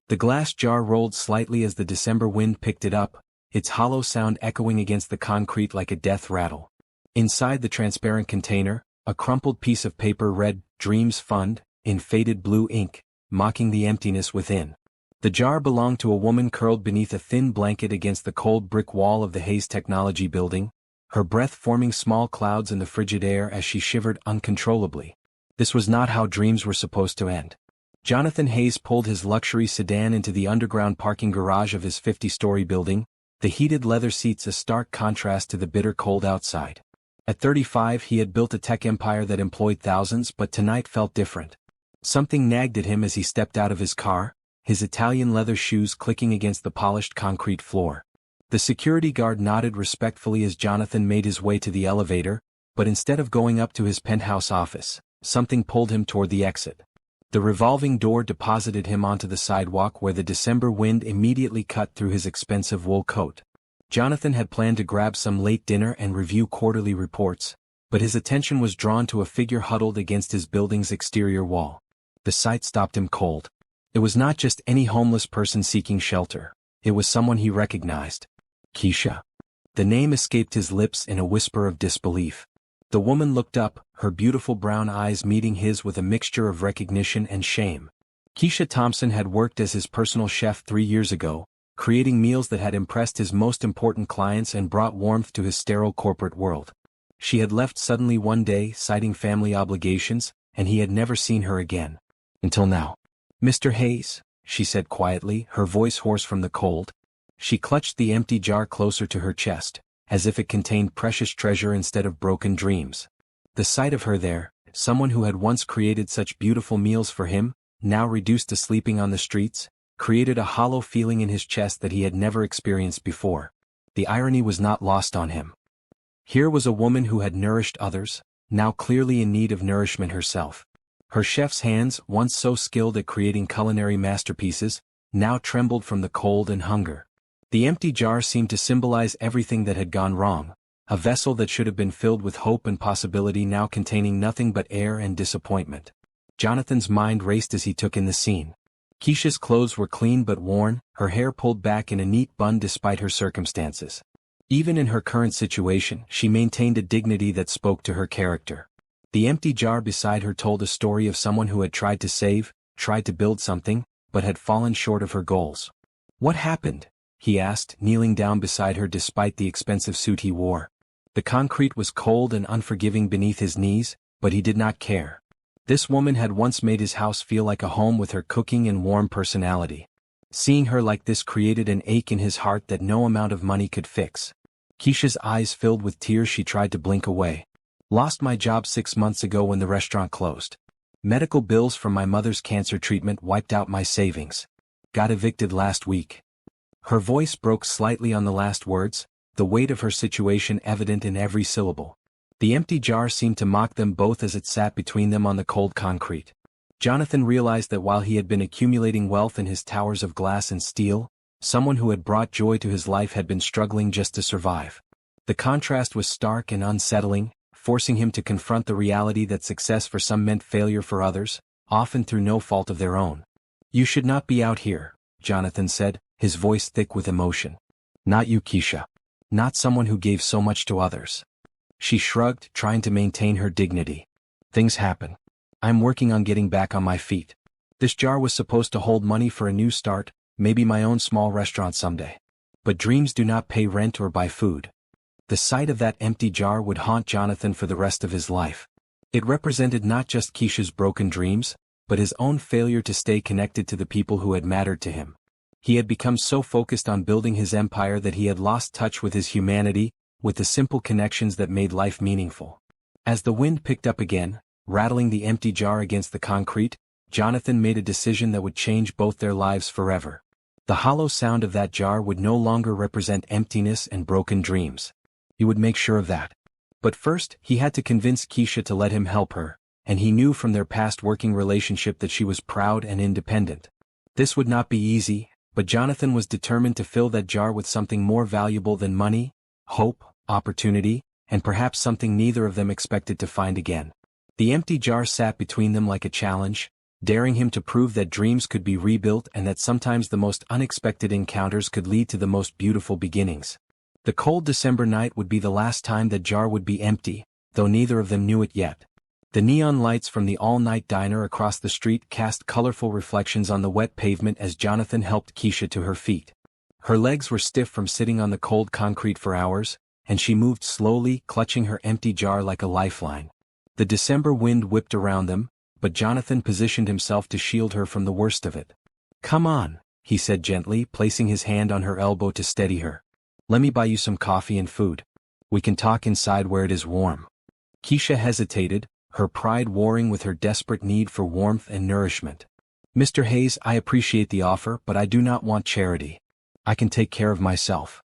The glass jar rolled slightly as the December wind picked it up, its hollow sound echoing against the concrete like a death rattle. Inside the transparent container, a crumpled piece of paper read, "Dreams Fund," in faded blue ink, mocking the emptiness within. The jar belonged to a woman curled beneath a thin blanket against the cold brick wall of the Hayes Technology Building, her breath forming small clouds in the frigid air as she shivered uncontrollably. This was not how dreams were supposed to end. Jonathan Hayes pulled his luxury sedan into the underground parking garage of his 50-story building, the heated leather seats a stark contrast to the bitter cold outside. At 35 he had built a tech empire that employed thousands, but tonight felt different. Something nagged at him as he stepped out of his car, his Italian leather shoes clicking against the polished concrete floor. The security guard nodded respectfully as Jonathan made his way to the elevator, but instead of going up to his penthouse office, something pulled him toward the exit. The revolving door deposited him onto the sidewalk where the December wind immediately cut through his expensive wool coat. Jonathan had planned to grab some late dinner and review quarterly reports, but his attention was drawn to a figure huddled against his building's exterior wall. The sight stopped him cold. It was not just any homeless person seeking shelter, it was someone he recognized. Keisha. The name escaped his lips in a whisper of disbelief. The woman looked up, her beautiful brown eyes meeting his with a mixture of recognition and shame. Keisha Thompson had worked as his personal chef 3 years ago, creating meals that had impressed his most important clients and brought warmth to his sterile corporate world. She had left suddenly one day, citing family obligations, and he had never seen her again. Until now. "Mr. Hayes," she said quietly, her voice hoarse from the cold. She clutched the empty jar closer to her chest, as if it contained precious treasure instead of broken dreams. The sight of her there, someone who had once created such beautiful meals for him, now reduced to sleeping on the streets, created a hollow feeling in his chest that he had never experienced before. The irony was not lost on him. Here was a woman who had nourished others, now clearly in need of nourishment herself. Her chef's hands, once so skilled at creating culinary masterpieces, now trembled from the cold and hunger. The empty jar seemed to symbolize everything that had gone wrong, a vessel that should have been filled with hope and possibility now containing nothing but air and disappointment. Jonathan's mind raced as he took in the scene. Keisha's clothes were clean but worn, her hair pulled back in a neat bun despite her circumstances. Even in her current situation, she maintained a dignity that spoke to her character. The empty jar beside her told a story of someone who had tried to save, tried to build something, but had fallen short of her goals. "What happened?" he asked, kneeling down beside her despite the expensive suit he wore. The concrete was cold and unforgiving beneath his knees, but he did not care. This woman had once made his house feel like a home with her cooking and warm personality. Seeing her like this created an ache in his heart that no amount of money could fix. Keisha's eyes filled with tears. She tried to blink away. "Lost my job 6 months ago when the restaurant closed. Medical bills from my mother's cancer treatment wiped out my savings. Got evicted last week." Her voice broke slightly on the last words, the weight of her situation evident in every syllable. The empty jar seemed to mock them both as it sat between them on the cold concrete. Jonathan realized that while he had been accumulating wealth in his towers of glass and steel, someone who had brought joy to his life had been struggling just to survive. The contrast was stark and unsettling, forcing him to confront the reality that success for some meant failure for others, often through no fault of their own. "You should not be out here," Jonathan said, his voice thick with emotion. "Not you, Keisha. Not someone who gave so much to others." She shrugged, trying to maintain her dignity. "Things happen. I'm working on getting back on my feet. This jar was supposed to hold money for a new start, maybe my own small restaurant someday. But dreams do not pay rent or buy food." The sight of that empty jar would haunt Jonathan for the rest of his life. It represented not just Keisha's broken dreams, but his own failure to stay connected to the people who had mattered to him. He had become so focused on building his empire that he had lost touch with his humanity, with the simple connections that made life meaningful. As the wind picked up again, rattling the empty jar against the concrete, Jonathan made a decision that would change both their lives forever. The hollow sound of that jar would no longer represent emptiness and broken dreams. He would make sure of that. But first, he had to convince Keisha to let him help her, and he knew from their past working relationship that she was proud and independent. This would not be easy, but Jonathan was determined to fill that jar with something more valuable than money, hope, opportunity, and perhaps something neither of them expected to find again. The empty jar sat between them like a challenge, daring him to prove that dreams could be rebuilt and that sometimes the most unexpected encounters could lead to the most beautiful beginnings. The cold December night would be the last time that jar would be empty, though neither of them knew it yet. The neon lights from the all-night diner across the street cast colorful reflections on the wet pavement as Jonathan helped Keisha to her feet. Her legs were stiff from sitting on the cold concrete for hours, and she moved slowly, clutching her empty jar like a lifeline. The December wind whipped around them, but Jonathan positioned himself to shield her from the worst of it. "Come on," he said gently, placing his hand on her elbow to steady her. "Let me buy you some coffee and food. We can talk inside where it is warm." Keisha hesitated, her pride warring with her desperate need for warmth and nourishment. "Mr. Hayes, I appreciate the offer, but I do not want charity. I can take care of myself."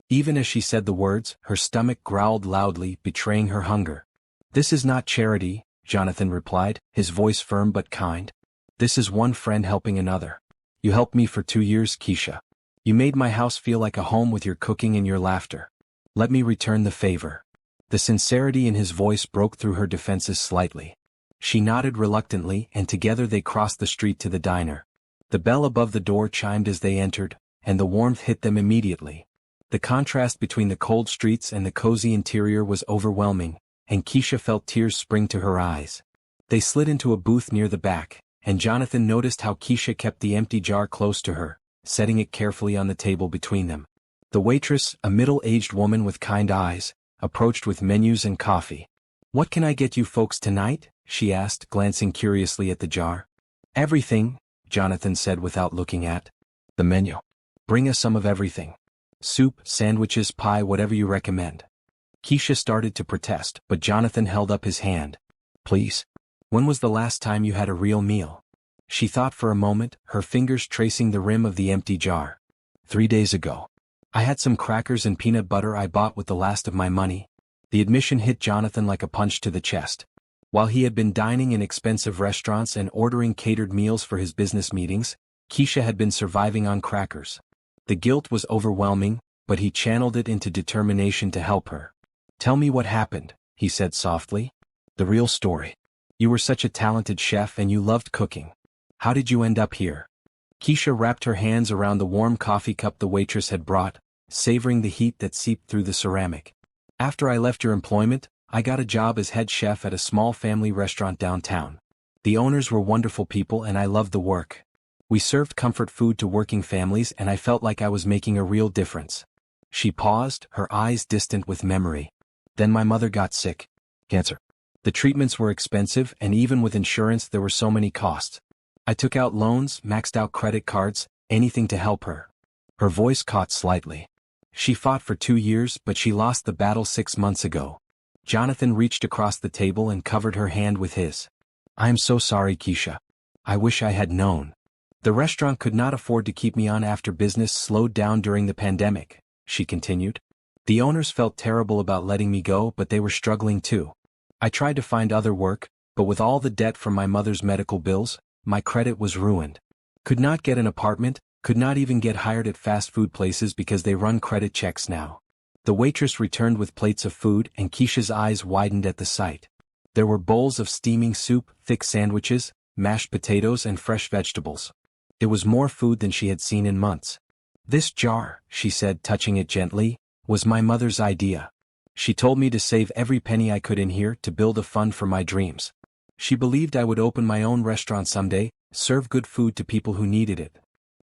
Even as she said the words, her stomach growled loudly, betraying her hunger. "This is not charity," Jonathan replied, his voice firm but kind. "This is one friend helping another. You helped me for 2 years, Keisha. You made my house feel like a home with your cooking and your laughter. Let me return the favor." The sincerity in his voice broke through her defenses slightly. She nodded reluctantly, and together they crossed the street to the diner. The bell above the door chimed as they entered, and the warmth hit them immediately. The contrast between the cold streets and the cozy interior was overwhelming, and Keisha felt tears spring to her eyes. They slid into a booth near the back, and Jonathan noticed how Keisha kept the empty jar close to her, setting it carefully on the table between them. The waitress, a middle-aged woman with kind eyes, approached with menus and coffee. "What can I get you folks tonight?" she asked, glancing curiously at the jar. "Everything," Jonathan said without looking at the menu. "Bring us some of everything. Soup, sandwiches, pie, whatever you recommend." Keisha started to protest, but Jonathan held up his hand. "Please. When was the last time you had a real meal?" She thought for a moment, her fingers tracing the rim of the empty jar. 3 days ago. I had some crackers and peanut butter I bought with the last of my money." The admission hit Jonathan like a punch to the chest. While he had been dining in expensive restaurants and ordering catered meals for his business meetings, Keisha had been surviving on crackers. The guilt was overwhelming, but he channeled it into determination to help her. "Tell me what happened," he said softly. "The real story. You were such a talented chef and you loved cooking. How did you end up here?" Keisha wrapped her hands around the warm coffee cup the waitress had brought, savoring the heat that seeped through the ceramic. "After I left your employment, I got a job as head chef at a small family restaurant downtown. The owners were wonderful people and I loved the work. We served comfort food to working families and I felt like I was making a real difference." She paused, her eyes distant with memory. "Then my mother got sick. Cancer. The treatments were expensive and even with insurance there were so many costs. I took out loans, maxed out credit cards, anything to help her." Her voice caught slightly. "She fought for 2 years but she lost the battle 6 months ago." Jonathan reached across the table and covered her hand with his. "I am so sorry, Keisha. I wish I had known. The restaurant could not afford to keep me on after business slowed down during the pandemic," she continued. "The owners felt terrible about letting me go but they were struggling too. I tried to find other work, but with all the debt from my mother's medical bills, my credit was ruined. Could not get an apartment, could not even get hired at fast food places because they run credit checks now." The waitress returned with plates of food and Keisha's eyes widened at the sight. There were bowls of steaming soup, thick sandwiches, mashed potatoes and fresh vegetables. It was more food than she had seen in months. "This jar," she said, touching it gently, "was my mother's idea. She told me to save every penny I could in here to build a fund for my dreams. She believed I would open my own restaurant someday, serve good food to people who needed it."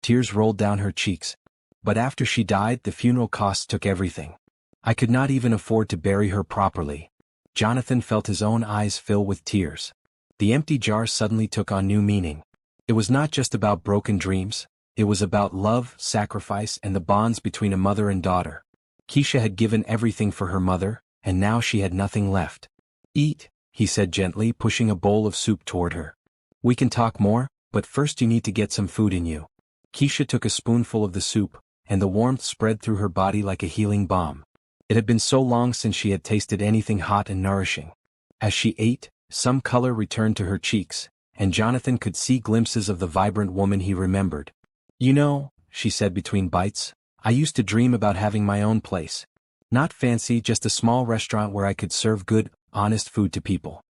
Tears rolled down her cheeks. "But after she died, the funeral costs took everything. I could not even afford to bury her properly." Jonathan felt his own eyes fill with tears. The empty jar suddenly took on new meaning. It was not just about broken dreams, it was about love, sacrifice, and the bonds between a mother and daughter. Keisha had given everything for her mother, and now she had nothing left. "Eat," he said gently, pushing a bowl of soup toward her. "We can talk more, but first you need to get some food in you." Keisha took a spoonful of the soup, and the warmth spread through her body like a healing balm. It had been so long since she had tasted anything hot and nourishing. As she ate, some color returned to her cheeks, and Jonathan could see glimpses of the vibrant woman he remembered. "You know," she said between bites, "I used to dream about having my own place. Not fancy, just a small restaurant where I could serve good, honest food to people.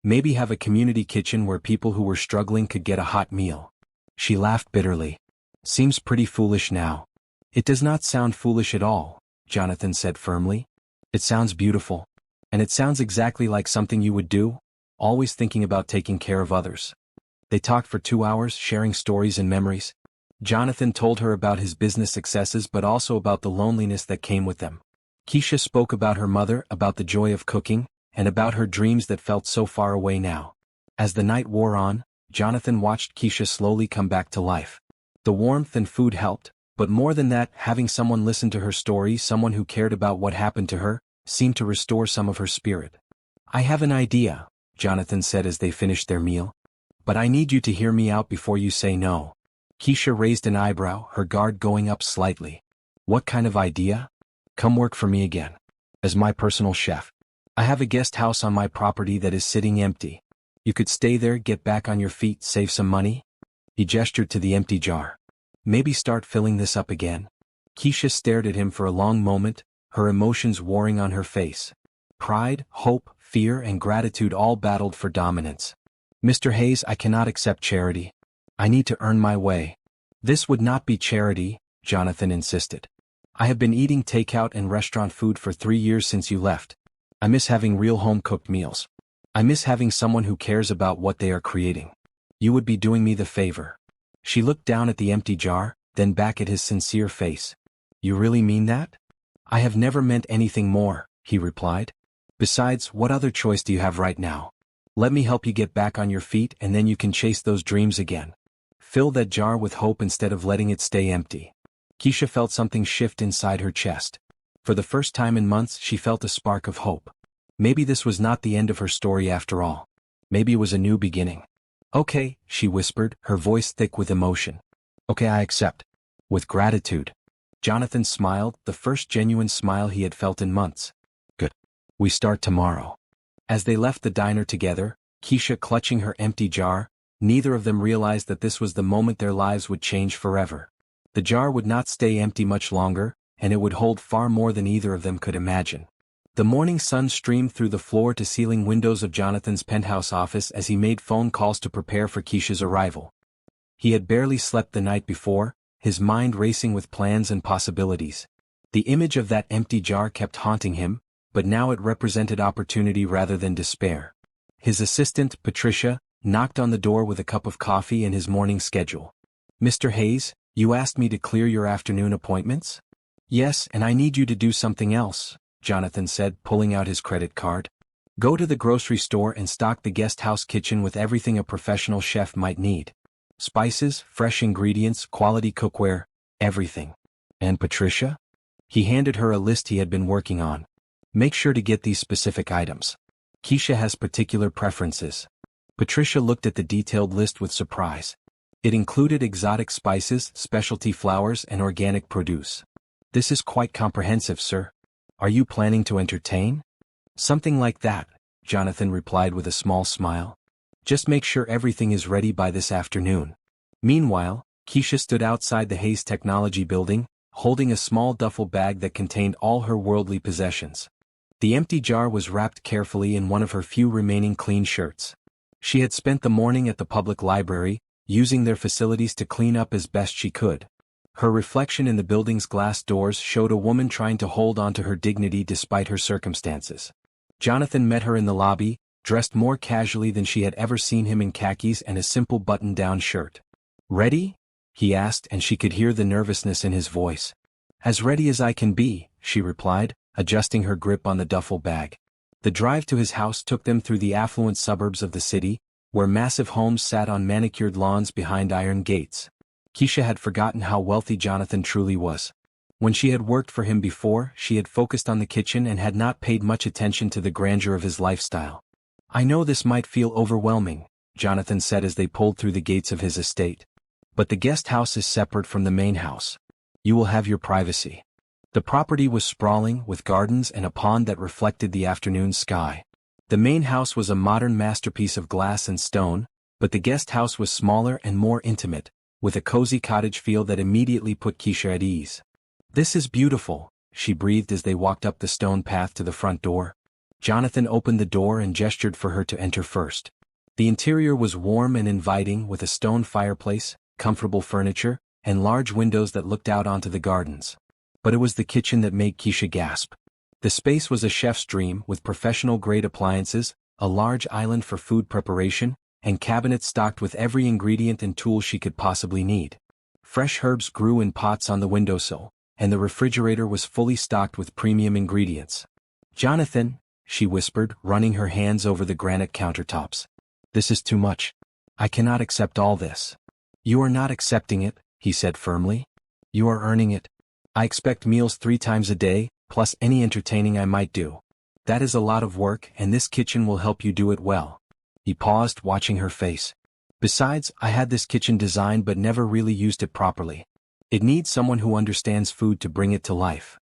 Maybe have a community kitchen where people who were struggling could get a hot meal. She laughed bitterly. Seems pretty foolish now. It does not sound foolish at all, Jonathan said firmly. It sounds beautiful. And it sounds exactly like something you would do, always thinking about taking care of others. They talked for 2 hours, sharing stories and memories. Jonathan told her about his business successes but also about the loneliness that came with them. Keisha spoke about her mother, about the joy of cooking, and about her dreams that felt so far away now. As the night wore on, Jonathan watched Keisha slowly come back to life. The warmth and food helped, but more than that, having someone listen to her story, someone who cared about what happened to her, seemed to restore some of her spirit. I have an idea, Jonathan said as they finished their meal. But I need you to hear me out before you say no. Keisha raised an eyebrow, her guard going up slightly. What kind of idea? Come work for me again. As my personal chef. I have a guest house on my property that is sitting empty. You could stay there, get back on your feet, save some money. He gestured to the empty jar. Maybe start filling this up again. Keisha stared at him for a long moment, her emotions warring on her face. Pride, hope, fear, and gratitude all battled for dominance. Mr. Hayes, I cannot accept charity. I need to earn my way. This would not be charity, Jonathan insisted. I have been eating takeout and restaurant food for 3 years since you left. I miss having real home-cooked meals. I miss having someone who cares about what they are creating. You would be doing me the favor. She looked down at the empty jar, then back at his sincere face. You really mean that? I have never meant anything more, he replied. Besides, what other choice do you have right now? Let me help you get back on your feet and then you can chase those dreams again. Fill that jar with hope instead of letting it stay empty. Keisha felt something shift inside her chest. For the first time in months, she felt a spark of hope. Maybe this was not the end of her story after all. Maybe it was a new beginning. Okay, she whispered, her voice thick with emotion. Okay, I accept. With gratitude. Jonathan smiled, the first genuine smile he had felt in months. Good. We start tomorrow. As they left the diner together, Keisha clutching her empty jar, neither of them realized that this was the moment their lives would change forever. The jar would not stay empty much longer, and it would hold far more than either of them could imagine. The morning sun streamed through the floor-to-ceiling windows of Jonathan's penthouse office as he made phone calls to prepare for Keisha's arrival. He had barely slept the night before, his mind racing with plans and possibilities. The image of that empty jar kept haunting him, but now it represented opportunity rather than despair. His assistant, Patricia, knocked on the door with a cup of coffee and his morning schedule. Mr. Hayes, you asked me to clear your afternoon appointments? Yes, and I need you to do something else, Jonathan said, pulling out his credit card. Go to the grocery store and stock the guest house kitchen with everything a professional chef might need. Spices, fresh ingredients, quality cookware, everything. And Patricia? He handed her a list he had been working on. Make sure to get these specific items. Keisha has particular preferences. Patricia looked at the detailed list with surprise. It included exotic spices, specialty flours, and organic produce. This is quite comprehensive, sir. Are you planning to entertain? Something like that, Jonathan replied with a small smile. Just make sure everything is ready by this afternoon. Meanwhile, Keisha stood outside the Hayes Technology Building, holding a small duffel bag that contained all her worldly possessions. The empty jar was wrapped carefully in one of her few remaining clean shirts. She had spent the morning at the public library, using their facilities to clean up as best she could. Her reflection in the building's glass doors showed a woman trying to hold on to her dignity despite her circumstances. Jonathan met her in the lobby, dressed more casually than she had ever seen him in khakis and a simple button-down shirt. Ready? He asked, and she could hear the nervousness in his voice. As ready as I can be, she replied, adjusting her grip on the duffel bag. The drive to his house took them through the affluent suburbs of the city, where massive homes sat on manicured lawns behind iron gates. Keisha had forgotten how wealthy Jonathan truly was. When she had worked for him before, she had focused on the kitchen and had not paid much attention to the grandeur of his lifestyle. I know this might feel overwhelming, Jonathan said as they pulled through the gates of his estate. But the guest house is separate from the main house. You will have your privacy. The property was sprawling, with gardens and a pond that reflected the afternoon sky. The main house was a modern masterpiece of glass and stone, but the guest house was smaller and more intimate, with a cozy cottage feel that immediately put Keisha at ease. This is beautiful, she breathed as they walked up the stone path to the front door. Jonathan opened the door and gestured for her to enter first. The interior was warm and inviting with a stone fireplace, comfortable furniture, and large windows that looked out onto the gardens. But it was the kitchen that made Keisha gasp. The space was a chef's dream with professional-grade appliances, a large island for food preparation, and cabinets stocked with every ingredient and tool she could possibly need. Fresh herbs grew in pots on the windowsill, and the refrigerator was fully stocked with premium ingredients. "Jonathan," she whispered, running her hands over the granite countertops. "This is too much. I cannot accept all this." "You are not accepting it," he said firmly. "You are earning it. I expect meals 3 times a day, plus any entertaining I might do. That is a lot of work, and this kitchen will help you do it well." He paused, watching her face. "Besides, I had this kitchen designed but never really used it properly. It needs someone who understands food to bring it to life."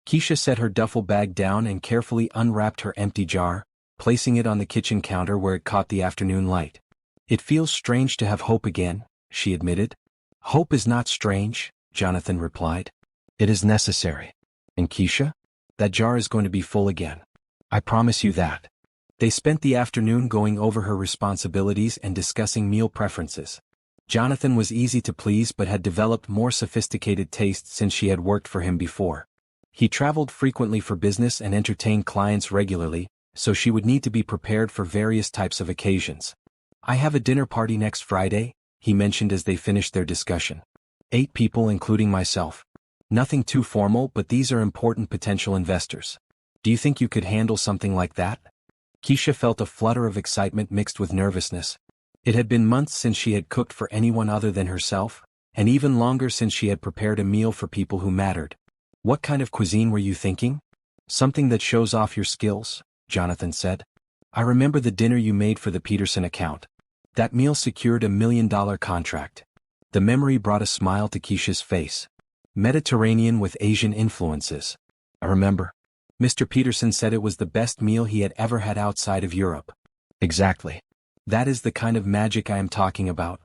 Keisha set her duffel bag down and carefully unwrapped her empty jar, placing it on the kitchen counter where it caught the afternoon light. "It feels strange to have hope again," she admitted. "Hope is not strange," Jonathan replied. "It is necessary. And Keisha? That jar is going to be full again. I promise you that." They spent the afternoon going over her responsibilities and discussing meal preferences. Jonathan was easy to please but had developed more sophisticated tastes since she had worked for him before. He traveled frequently for business and entertained clients regularly, so she would need to be prepared for various types of occasions. "I have a dinner party next Friday," he mentioned as they finished their discussion. 8 people including myself. Nothing too formal, but these are important potential investors. Do you think you could handle something like that? Keisha felt a flutter of excitement mixed with nervousness. It had been months since she had cooked for anyone other than herself, and even longer since she had prepared a meal for people who mattered. "What kind of cuisine were you thinking?" "Something that shows off your skills," Jonathan said. "I remember the dinner you made for the Peterson account. That meal secured a $1 million contract." The memory brought a smile to Keisha's face. "Mediterranean with Asian influences. I remember. Mr. Peterson said it was the best meal he had ever had outside of Europe." "Exactly. That is the kind of magic I am talking about."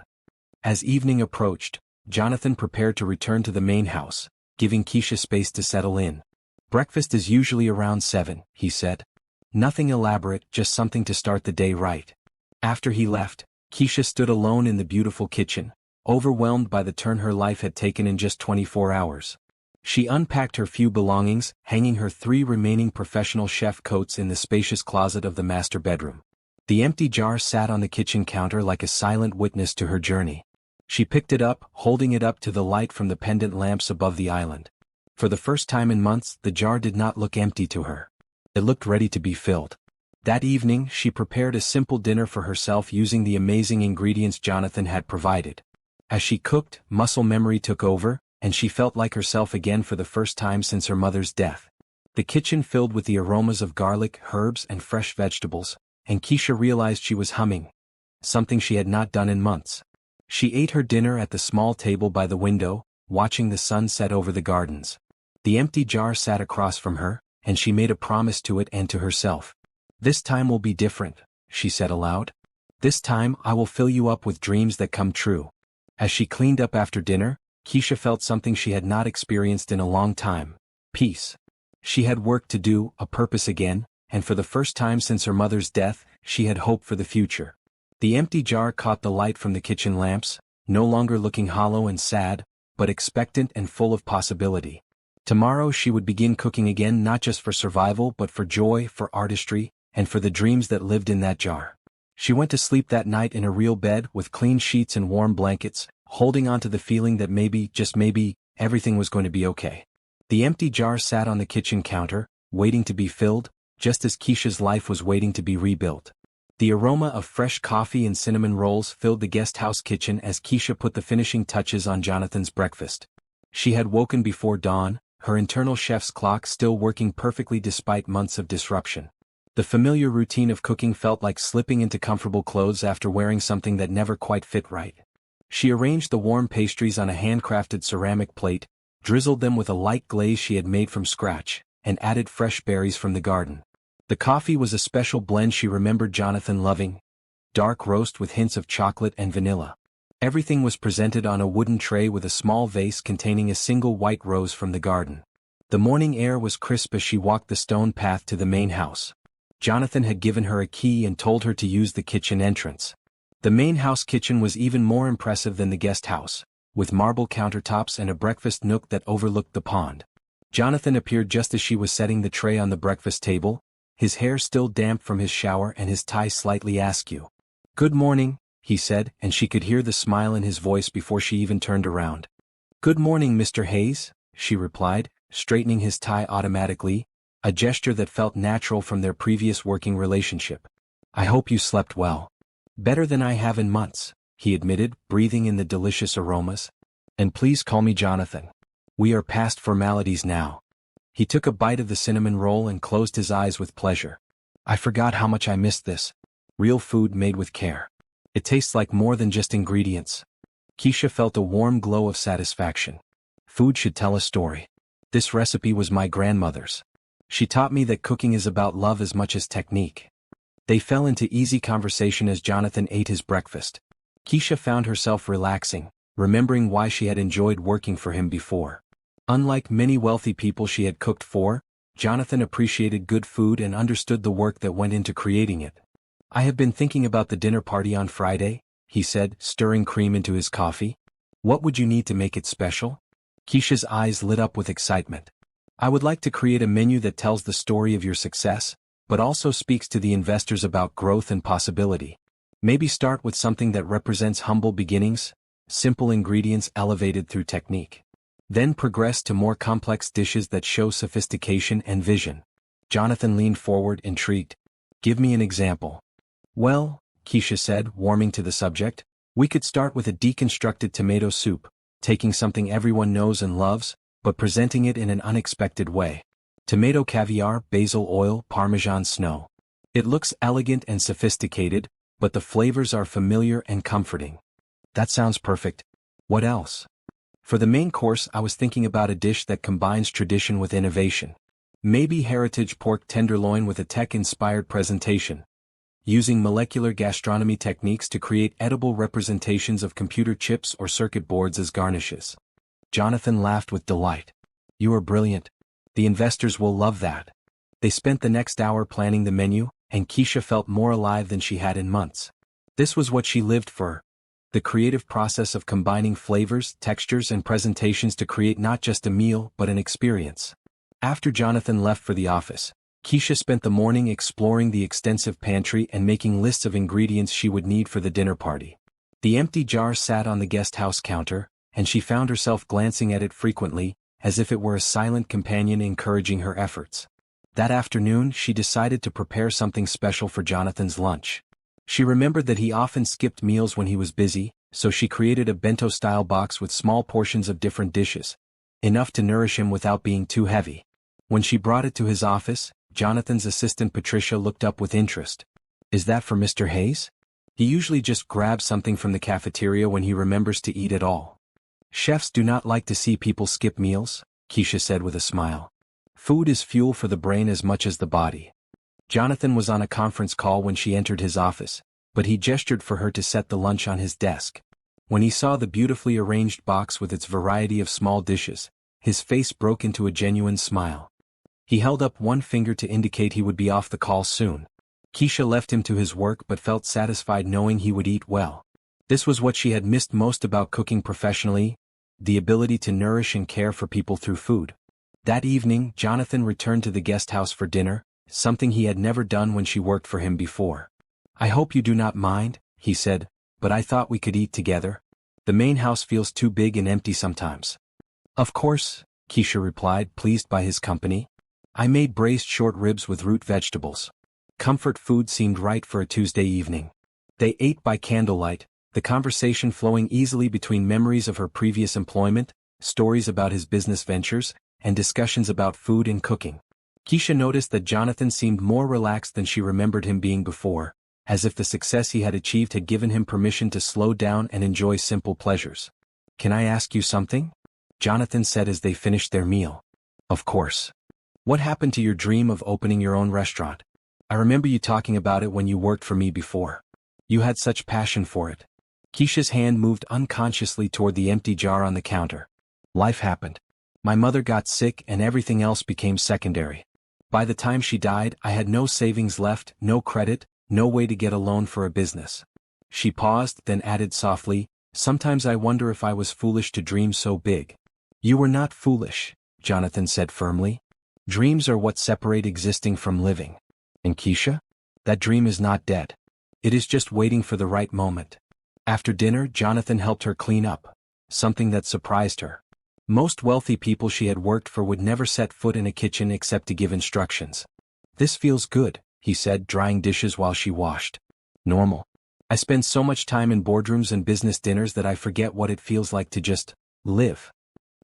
As evening approached, Jonathan prepared to return to the main house, giving Keisha space to settle in. "Breakfast is usually around 7, he said. "Nothing elaborate, just something to start the day right." After he left, Keisha stood alone in the beautiful kitchen, overwhelmed by the turn her life had taken in just 24 hours. She unpacked her few belongings, hanging her 3 remaining professional chef coats in the spacious closet of the master bedroom. The empty jar sat on the kitchen counter like a silent witness to her journey. She picked it up, holding it up to the light from the pendant lamps above the island. For the first time in months, the jar did not look empty to her. It looked ready to be filled. That evening, she prepared a simple dinner for herself using the amazing ingredients Jonathan had provided. As she cooked, muscle memory took over, and she felt like herself again for the first time since her mother's death. The kitchen filled with the aromas of garlic, herbs, and fresh vegetables, and Keisha realized she was humming. Something she had not done in months. She ate her dinner at the small table by the window, watching the sun set over the gardens. The empty jar sat across from her, and she made a promise to it and to herself. "This time will be different," she said aloud. "This time I will fill you up with dreams that come true." As she cleaned up after dinner, Keisha felt something she had not experienced in a long time: peace. She had work to do, a purpose again, and for the first time since her mother's death, she had hope for the future. The empty jar caught the light from the kitchen lamps, no longer looking hollow and sad, but expectant and full of possibility. Tomorrow she would begin cooking again, not just for survival but for joy, for artistry, and for the dreams that lived in that jar. She went to sleep that night in a real bed with clean sheets and warm blankets, holding on to the feeling that maybe, just maybe, everything was going to be okay. The empty jar sat on the kitchen counter, waiting to be filled, just as Keisha's life was waiting to be rebuilt. The aroma of fresh coffee and cinnamon rolls filled the guest house kitchen as Keisha put the finishing touches on Jonathan's breakfast. She had woken before dawn, her internal chef's clock still working perfectly despite months of disruption. The familiar routine of cooking felt like slipping into comfortable clothes after wearing something that never quite fit right. She arranged the warm pastries on a handcrafted ceramic plate, drizzled them with a light glaze she had made from scratch, and added fresh berries from the garden. The coffee was a special blend she remembered Jonathan loving: dark roast with hints of chocolate and vanilla. Everything was presented on a wooden tray with a small vase containing a single white rose from the garden. The morning air was crisp as she walked the stone path to the main house. Jonathan had given her a key and told her to use the kitchen entrance. The main house kitchen was even more impressive than the guest house, with marble countertops and a breakfast nook that overlooked the pond. Jonathan appeared just as she was setting the tray on the breakfast table, his hair still damp from his shower and his tie slightly askew. "Good morning," he said, and she could hear the smile in his voice before she even turned around. "Good morning, Mr. Hayes," she replied, straightening his tie automatically, a gesture that felt natural from their previous working relationship. "I hope you slept well." "Better than I have in months," he admitted, breathing in the delicious aromas. "And please call me Jonathan. We are past formalities now." He took a bite of the cinnamon roll and closed his eyes with pleasure. "I forgot how much I missed this. Real food made with care. It tastes like more than just ingredients." Keisha felt a warm glow of satisfaction. Food should tell a story. This recipe was my grandmother's. She taught me that cooking is about love as much as technique. They fell into easy conversation as Jonathan ate his breakfast. Keisha found herself relaxing, remembering why she had enjoyed working for him before. Unlike many wealthy people she had cooked for, Jonathan appreciated good food and understood the work that went into creating it. "I have been thinking about the dinner party on Friday," he said, stirring cream into his coffee. "What would you need to make it special?" Keisha's eyes lit up with excitement. "I would like to create a menu that tells the story of your success, but also speaks to the investors about growth and possibility. Maybe start with something that represents humble beginnings, simple ingredients elevated through technique. Then progress to more complex dishes that show sophistication and vision." Jonathan leaned forward, intrigued. "Give me an example." "Well," Keisha said, warming to the subject, "we could start with a deconstructed tomato soup, taking something everyone knows and loves, but presenting it in an unexpected way. Tomato caviar, basil oil, Parmesan snow. It looks elegant and sophisticated, but the flavors are familiar and comforting." "That sounds perfect. What else?" "For the main course I was thinking about a dish that combines tradition with innovation. Maybe heritage pork tenderloin with a tech-inspired presentation, using molecular gastronomy techniques to create edible representations of computer chips or circuit boards as garnishes." Jonathan laughed with delight. "You are brilliant. The investors will love that." They spent the next hour planning the menu, and Keisha felt more alive than she had in months. This was what she lived for. The creative process of combining flavors, textures, and presentations to create not just a meal but an experience. After Jonathan left for the office, Keisha spent the morning exploring the extensive pantry and making lists of ingredients she would need for the dinner party. The empty jar sat on the guest house counter, and she found herself glancing at it frequently, as if it were a silent companion encouraging her efforts. That afternoon she decided to prepare something special for Jonathan's lunch. She remembered that he often skipped meals when he was busy, so she created a bento-style box with small portions of different dishes, enough to nourish him without being too heavy. When she brought it to his office, Jonathan's assistant Patricia looked up with interest. "Is that for Mr. Hayes? He usually just grabs something from the cafeteria when he remembers to eat at all." "Chefs do not like to see people skip meals," Keisha said with a smile. "Food is fuel for the brain as much as the body." Jonathan was on a conference call when she entered his office, but he gestured for her to set the lunch on his desk. When he saw the beautifully arranged box with its variety of small dishes, his face broke into a genuine smile. He held up one finger to indicate he would be off the call soon. Keisha left him to his work but felt satisfied knowing he would eat well. This was what she had missed most about cooking professionally, the ability to nourish and care for people through food. That evening, Jonathan returned to the guest house for dinner, something he had never done when she worked for him before. "I hope you do not mind," he said, "but I thought we could eat together. The main house feels too big and empty sometimes." "Of course," Keisha replied, pleased by his company. "I made braised short ribs with root vegetables." Comfort food seemed right for a Tuesday evening. They ate by candlelight, the conversation flowing easily between memories of her previous employment, stories about his business ventures, and discussions about food and cooking. Keisha noticed that Jonathan seemed more relaxed than she remembered him being before, as if the success he had achieved had given him permission to slow down and enjoy simple pleasures. "Can I ask you something?" Jonathan said as they finished their meal. "Of course. What happened to your dream of opening your own restaurant? I remember you talking about it when you worked for me before. You had such passion for it." Keisha's hand moved unconsciously toward the empty jar on the counter. "Life happened. My mother got sick and everything else became secondary. By the time she died, I had no savings left, no credit, no way to get a loan for a business. She paused, then added softly, "Sometimes I wonder if I was foolish to dream so big." "You were not foolish," Jonathan said firmly. "Dreams are what separate existing from living. And Keisha? That dream is not dead. It is just waiting for the right moment." After dinner, Jonathan helped her clean up, something that surprised her. Most wealthy people she had worked for would never set foot in a kitchen except to give instructions. "This feels good," he said, drying dishes while she washed. "Normal. I spend so much time in boardrooms and business dinners that I forget what it feels like to just live."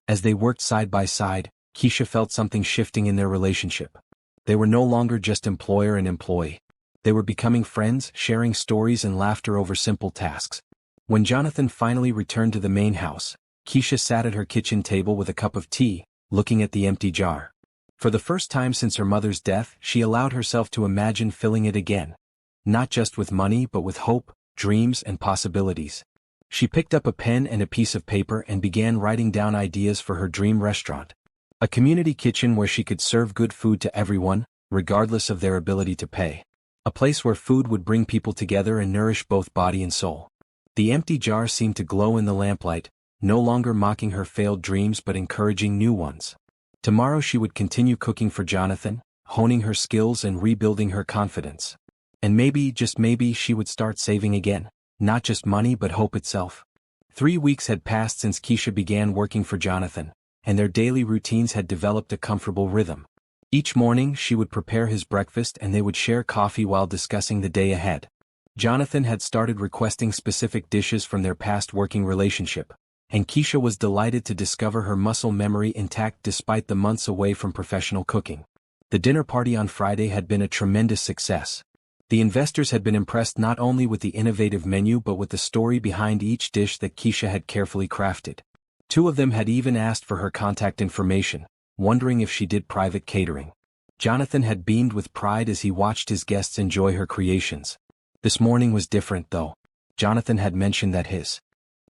As they worked side by side, Keisha felt something shifting in their relationship. They were no longer just employer and employee. They were becoming friends, sharing stories and laughter over simple tasks. When Jonathan finally returned to the main house, Keisha sat at her kitchen table with a cup of tea, looking at the empty jar. For the first time since her mother's death, she allowed herself to imagine filling it again. Not just with money but with hope, dreams and possibilities. She picked up a pen and a piece of paper and began writing down ideas for her dream restaurant. A community kitchen where she could serve good food to everyone, regardless of their ability to pay. A place where food would bring people together and nourish both body and soul. The empty jar seemed to glow in the lamplight, no longer mocking her failed dreams but encouraging new ones. Tomorrow she would continue cooking for Jonathan, honing her skills and rebuilding her confidence. And maybe, just maybe, she would start saving again. Not just money but hope itself. 3 weeks had passed since Keisha began working for Jonathan, and their daily routines had developed a comfortable rhythm. Each morning she would prepare his breakfast and they would share coffee while discussing the day ahead. Jonathan had started requesting specific dishes from their past working relationship, and Keisha was delighted to discover her muscle memory intact despite the months away from professional cooking. The dinner party on Friday had been a tremendous success. The investors had been impressed not only with the innovative menu but with the story behind each dish that Keisha had carefully crafted. 2 of them had even asked for her contact information, wondering if she did private catering. Jonathan had beamed with pride as he watched his guests enjoy her creations. This morning was different though. Jonathan had mentioned that his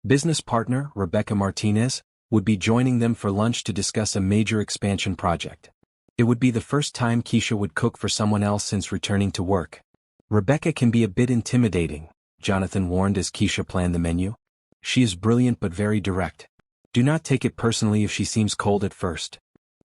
business partner, Rebecca Martinez, would be joining them for lunch to discuss a major expansion project. It would be the first time Keisha would cook for someone else since returning to work. "Rebecca can be a bit intimidating," Jonathan warned as Keisha planned the menu. "She is brilliant but very direct. Do not take it personally if she seems cold at first."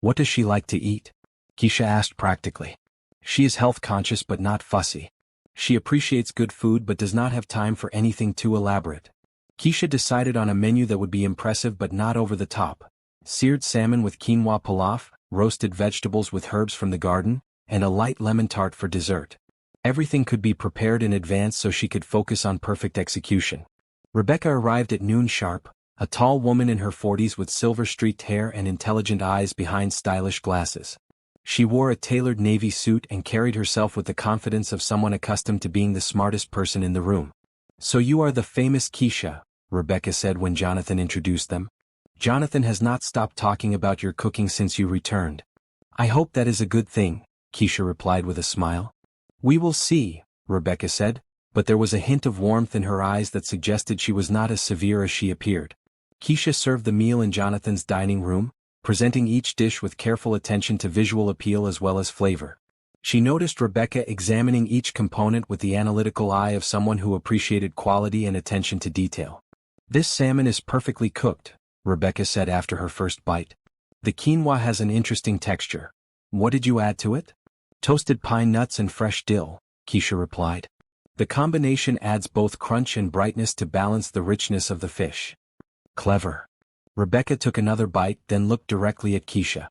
"What does she like to eat?" Keisha asked practically. "She is health conscious but not fussy. She appreciates good food but does not have time for anything too elaborate." Keisha decided on a menu that would be impressive but not over the top. Seared salmon with quinoa pilaf, roasted vegetables with herbs from the garden, and a light lemon tart for dessert. Everything could be prepared in advance so she could focus on perfect execution. Rebecca arrived at noon sharp, a tall woman in her 40s with silver-streaked hair and intelligent eyes behind stylish glasses. She wore a tailored navy suit and carried herself with the confidence of someone accustomed to being the smartest person in the room. "So you are the famous Keisha," Rebecca said when Jonathan introduced them. "Jonathan has not stopped talking about your cooking since you returned." "I hope that is a good thing," Keisha replied with a smile. "We will see," Rebecca said, but there was a hint of warmth in her eyes that suggested she was not as severe as she appeared. Keisha served the meal in Jonathan's dining room, presenting each dish with careful attention to visual appeal as well as flavor. She noticed Rebecca examining each component with the analytical eye of someone who appreciated quality and attention to detail. "This salmon is perfectly cooked," Rebecca said after her first bite. "The quinoa has an interesting texture. What did you add to it?" "Toasted pine nuts and fresh dill," Keisha replied. "The combination adds both crunch and brightness to balance the richness of the fish." "Clever." Rebecca took another bite then looked directly at Keisha.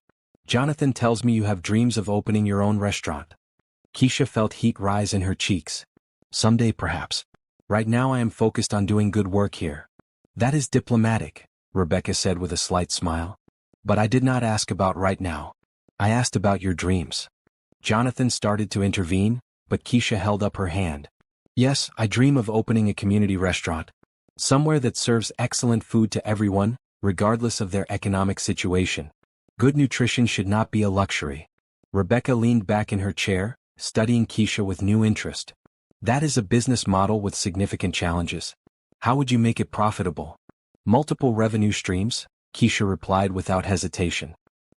"Jonathan tells me you have dreams of opening your own restaurant." Keisha felt heat rise in her cheeks. "Someday perhaps. Right now I am focused on doing good work here." "That is diplomatic," Rebecca said with a slight smile. "But I did not ask about right now. I asked about your dreams." Jonathan started to intervene, but Keisha held up her hand. "Yes, I dream of opening a community restaurant. Somewhere that serves excellent food to everyone, regardless of their economic situation. Good nutrition should not be a luxury." Rebecca leaned back in her chair, studying Keisha with new interest. "That is a business model with significant challenges. How would you make it profitable?" "Multiple revenue streams," Keisha replied without hesitation.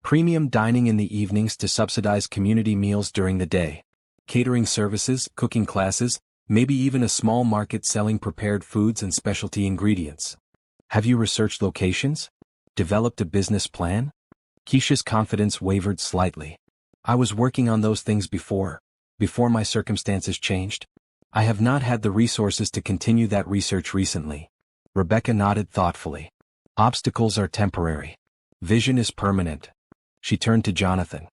Premium dining in the evenings to subsidize community meals during the day. Catering services, cooking classes, maybe even a small market selling prepared foods and specialty ingredients. Have you researched locations? Developed a business plan? Keisha's confidence wavered slightly. I was working on those things before my circumstances changed. I have not had the resources to continue that research recently. Rebecca nodded thoughtfully. Obstacles are temporary. Vision is permanent. She turned to Jonathan.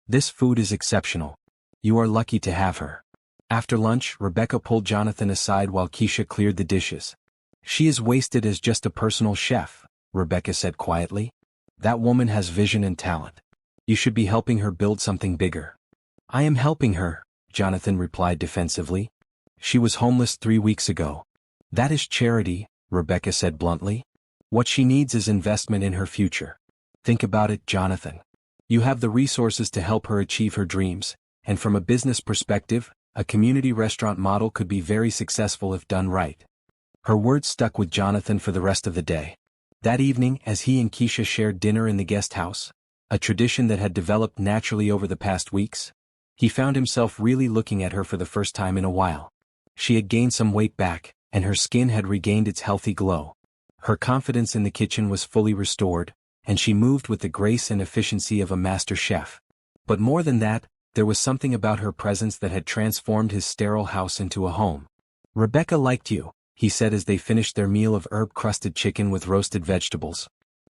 This food is exceptional. You are lucky to have her. After lunch, Rebecca pulled Jonathan aside while Keisha cleared the dishes. She is wasted as just a personal chef, Rebecca said quietly. That woman has vision and talent. You should be helping her build something bigger. I am helping her, Jonathan replied defensively. She was homeless 3 weeks ago. That is charity, Rebecca said bluntly. What she needs is investment in her future. Think about it, Jonathan. You have the resources to help her achieve her dreams, and from a business perspective, a community restaurant model could be very successful if done right. Her words stuck with Jonathan for the rest of the day. That evening, as he and Keisha shared dinner in the guest house, a tradition that had developed naturally over the past weeks, he found himself really looking at her for the first time in a while. She had gained some weight back, and her skin had regained its healthy glow. Her confidence in the kitchen was fully restored, and she moved with the grace and efficiency of a master chef. But more than that, there was something about her presence that had transformed his sterile house into a home. Rebecca liked you, he said as they finished their meal of herb-crusted chicken with roasted vegetables.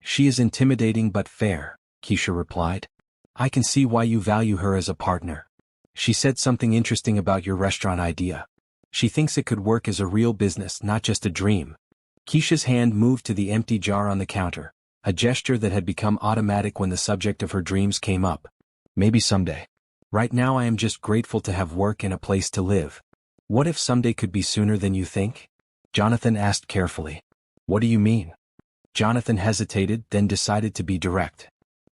She is intimidating but fair, Keisha replied. I can see why you value her as a partner. She said something interesting about your restaurant idea. She thinks it could work as a real business, not just a dream. Keisha's hand moved to the empty jar on the counter, a gesture that had become automatic when the subject of her dreams came up. Maybe someday. Right now I am just grateful to have work and a place to live. What if someday could be sooner than you think? Jonathan asked carefully. What do you mean? Jonathan hesitated, then decided to be direct.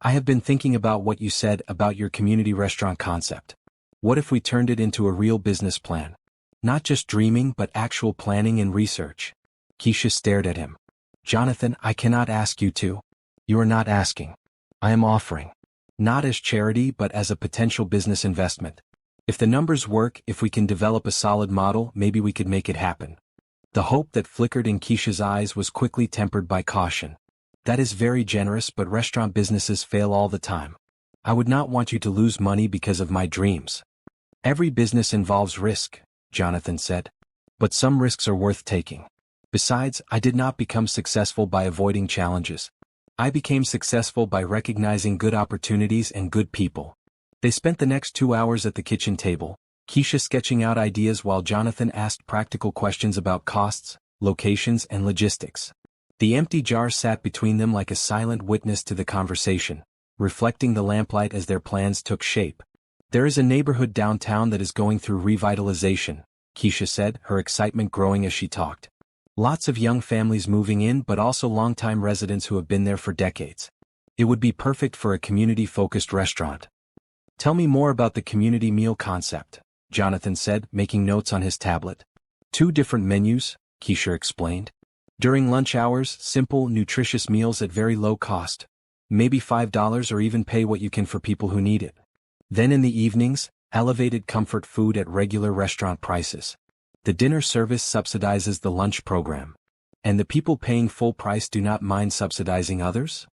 I have been thinking about what you said about your community restaurant concept. What if we turned it into a real business plan? Not just dreaming but actual planning and research. Keisha stared at him. Jonathan, I cannot ask you to. You are not asking. I am offering. Not as charity but as a potential business investment. If the numbers work, if we can develop a solid model, maybe we could make it happen. The hope that flickered in Keisha's eyes was quickly tempered by caution. That is very generous, but restaurant businesses fail all the time. I would not want you to lose money because of my dreams. Every business involves risk, Jonathan said. But some risks are worth taking. Besides, I did not become successful by avoiding challenges. I became successful by recognizing good opportunities and good people. They spent the next 2 hours at the kitchen table, Keisha sketching out ideas while Jonathan asked practical questions about costs, locations, and logistics. The empty jar sat between them like a silent witness to the conversation, reflecting the lamplight as their plans took shape. There is a neighborhood downtown that is going through revitalization, Keisha said, her excitement growing as she talked. Lots of young families moving in, but also longtime residents who have been there for decades. It would be perfect for a community-focused restaurant. Tell me more about the community meal concept, Jonathan said, making notes on his tablet. 2 different menus, Keisha explained. During lunch hours, simple, nutritious meals at very low cost. Maybe $5 or even pay what you can for people who need it. Then in the evenings, elevated comfort food at regular restaurant prices. The dinner service subsidizes the lunch program. And the people paying full price do not mind subsidizing others?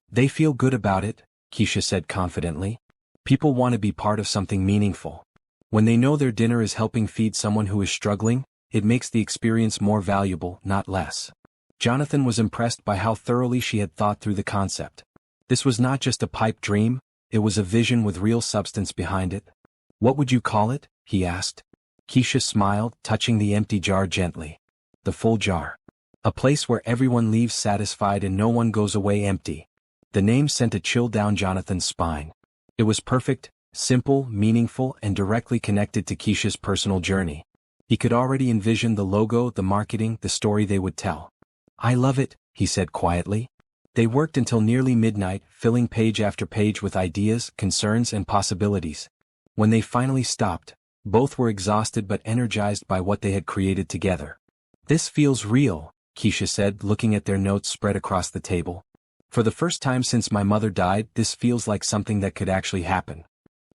They feel good about it, Keisha said confidently. People want to be part of something meaningful. When they know their dinner is helping feed someone who is struggling, it makes the experience more valuable, not less. Jonathan was impressed by how thoroughly she had thought through the concept. This was not just a pipe dream, it was a vision with real substance behind it. What would you call it? He asked. Keisha smiled, touching the empty jar gently. The full jar. A place where everyone leaves satisfied and no one goes away empty. The name sent a chill down Jonathan's spine. It was perfect, simple, meaningful, and directly connected to Keisha's personal journey. He could already envision the logo, the marketing, the story they would tell. I love it, he said quietly. They worked until nearly midnight, filling page after page with ideas, concerns, and possibilities. When they finally stopped, both were exhausted but energized by what they had created together. This feels real, Keisha said, looking at their notes spread across the table. For the first time since my mother died, this feels like something that could actually happen.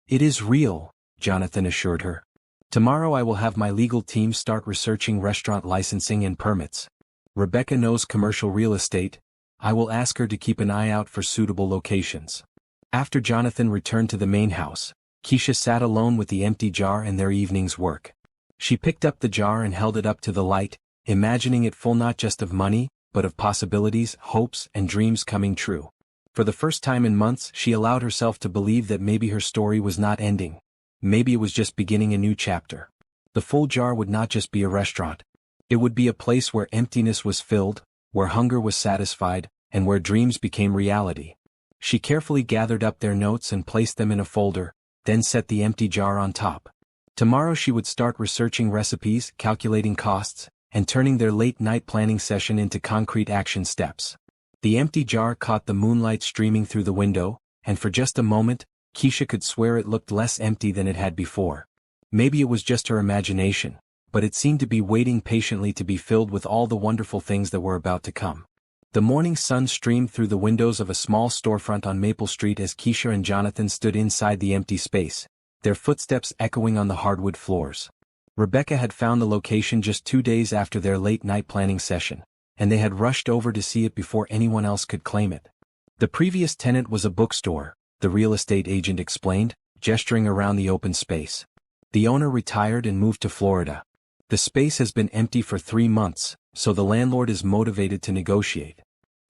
It is real, Jonathan assured her. Tomorrow I will have my legal team start researching restaurant licensing and permits. Rebecca knows commercial real estate. I will ask her to keep an eye out for suitable locations. After Jonathan returned to the main house, Keisha sat alone with the empty jar and their evening's work. She picked up the jar and held it up to the light, imagining it full not just of money, but of possibilities, hopes, and dreams coming true. For the first time in months, she allowed herself to believe that maybe her story was not ending. Maybe it was just beginning a new chapter. The full jar would not just be a restaurant. It would be a place where emptiness was filled, where hunger was satisfied, and where dreams became reality. She carefully gathered up their notes and placed them in a folder, then set the empty jar on top. Tomorrow she would start researching recipes, calculating costs, and turning their late-night planning session into concrete action steps. The empty jar caught the moonlight streaming through the window, and for just a moment, Keisha could swear it looked less empty than it had before. Maybe it was just her imagination, but it seemed to be waiting patiently to be filled with all the wonderful things that were about to come. The morning sun streamed through the windows of a small storefront on Maple Street as Keisha and Jonathan stood inside the empty space, their footsteps echoing on the hardwood floors. Rebecca had found the location just 2 days after their late-night planning session, and they had rushed over to see it before anyone else could claim it. The previous tenant was a bookstore, the real estate agent explained, gesturing around the open space. The owner retired and moved to Florida. The space has been empty for 3 months, so the landlord is motivated to negotiate.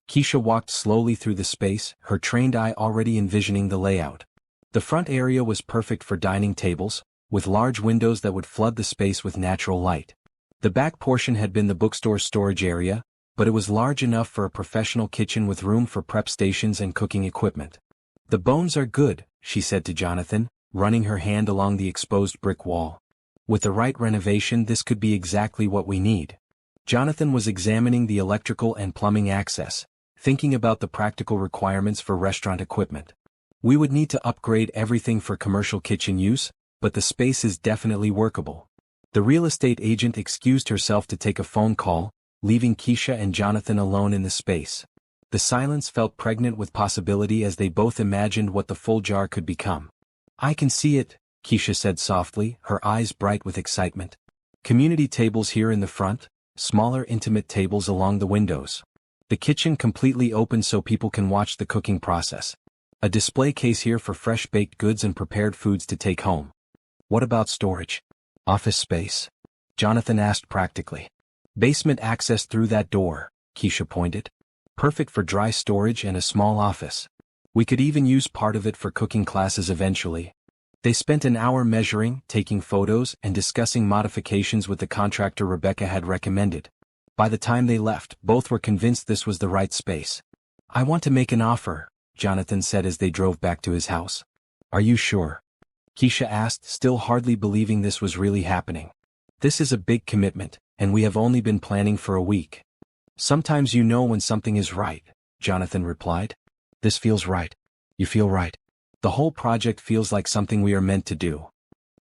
Keisha walked slowly through the space, her trained eye already envisioning the layout. The front area was perfect for dining tables, with large windows that would flood the space with natural light. The back portion had been the bookstore's storage area, but it was large enough for a professional kitchen with room for prep stations and cooking equipment. "The bones are good," she said to Jonathan, running her hand along the exposed brick wall. "With the right renovation, this could be exactly what we need." Jonathan was examining the electrical and plumbing access, thinking about the practical requirements for restaurant equipment. "We would need to upgrade everything for commercial kitchen use, but the space is definitely workable." The real estate agent excused herself to take a phone call, leaving Keisha and Jonathan alone in the space. The silence felt pregnant with possibility as they both imagined what the full jar could become. "I can see it," Keisha said softly, her eyes bright with excitement. Community tables here in the front, smaller intimate tables along the windows. The kitchen completely open so people can watch the cooking process. A display case here for fresh baked goods and prepared foods to take home. "What about storage? Office space?" Jonathan asked practically. "Basement access through that door," Keisha pointed. "Perfect for dry storage and a small office. We could even use part of it for cooking classes eventually." They spent an hour measuring, taking photos, and discussing modifications with the contractor Rebecca had recommended. By the time they left, both were convinced this was the right space. "I want to make an offer," Jonathan said as they drove back to his house. "Are you sure?" Keisha asked, still hardly believing this was really happening. "This is a big commitment, and we have only been planning for a week." "Sometimes you know when something is right," Jonathan replied. "This feels right." "You feel right." "The whole project feels like something we are meant to do."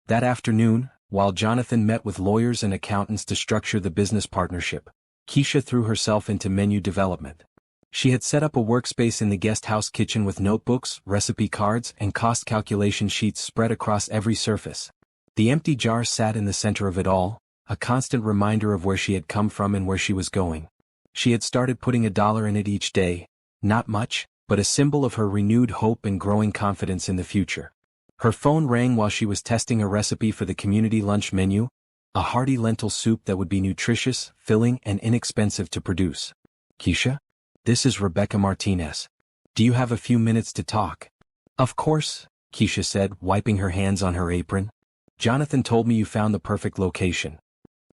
That afternoon, while Jonathan met with lawyers and accountants to structure the business partnership, Keisha threw herself into menu development. She had set up a workspace in the guest house kitchen with notebooks, recipe cards, and cost calculation sheets spread across every surface. The empty jar sat in the center of it all, a constant reminder of where she had come from and where she was going. She had started putting $1 in it each day, not much, but a symbol of her renewed hope and growing confidence in the future. Her phone rang while she was testing a recipe for the community lunch menu, a hearty lentil soup that would be nutritious, filling, and inexpensive to produce. "Keisha? This is Rebecca Martinez. Do you have a few minutes to talk?" "Of course," Keisha said, wiping her hands on her apron. "Jonathan told me you found the perfect location."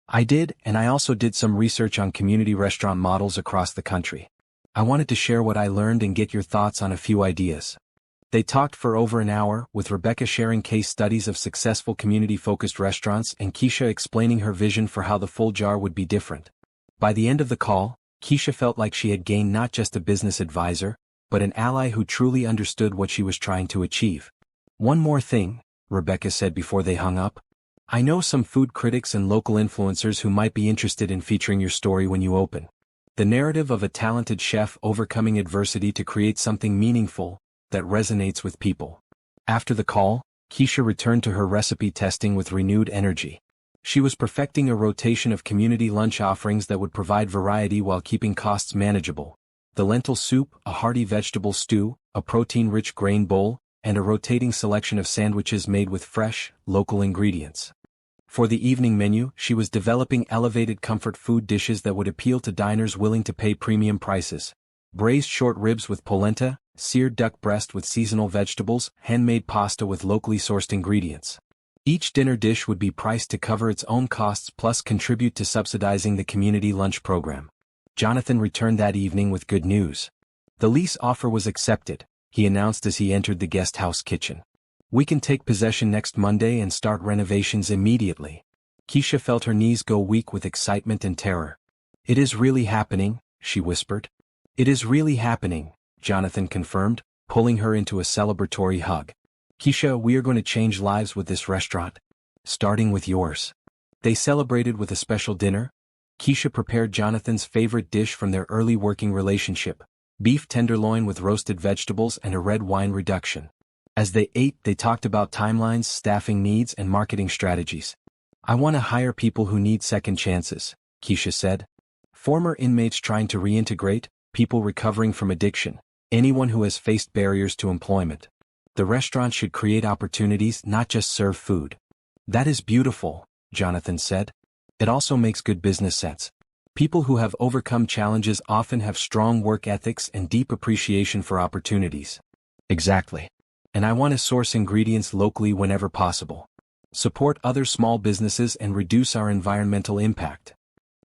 "I did, and I also did some research on community restaurant models across the country. I wanted to share what I learned and get your thoughts on a few ideas." They talked for over an hour, with Rebecca sharing case studies of successful community-focused restaurants and Keisha explaining her vision for how the full jar would be different. By the end of the call, Keisha felt like she had gained not just a business advisor, but an ally who truly understood what she was trying to achieve. "One more thing," Rebecca said before they hung up. "I know some food critics and local influencers who might be interested in featuring your story when you open. The narrative of a talented chef overcoming adversity to create something meaningful that resonates with people. After the call, Keisha returned to her recipe testing with renewed energy. She was perfecting a rotation of community lunch offerings that would provide variety while keeping costs manageable. The lentil soup, a hearty vegetable stew, a protein-rich grain bowl, and a rotating selection of sandwiches made with fresh, local ingredients. For the evening menu, she was developing elevated comfort food dishes that would appeal to diners willing to pay premium prices. Braised short ribs with polenta, seared duck breast with seasonal vegetables, handmade pasta with locally sourced ingredients. Each dinner dish would be priced to cover its own costs plus contribute to subsidizing the community lunch program. Jonathan returned that evening with good news. The lease offer was accepted, he announced as he entered the guest house kitchen. We can take possession next Monday and start renovations immediately. Keisha felt her knees go weak with excitement and terror. It is really happening, she whispered. It is really happening, Jonathan confirmed, pulling her into a celebratory hug. Keisha, we are going to change lives with this restaurant. Starting with yours. They celebrated with a special dinner. Keisha prepared Jonathan's favorite dish from their early working relationship, beef tenderloin with roasted vegetables and a red wine reduction. As they ate, they talked about timelines, staffing needs, and marketing strategies. I want to hire people who need second chances, Keisha said. Former inmates trying to reintegrate, people recovering from addiction, anyone who has faced barriers to employment. The restaurant should create opportunities, not just serve food. That is beautiful, Jonathan said. It also makes good business sense. People who have overcome challenges often have strong work ethics and deep appreciation for opportunities. Exactly. And I want to source ingredients locally whenever possible. Support other small businesses and reduce our environmental impact.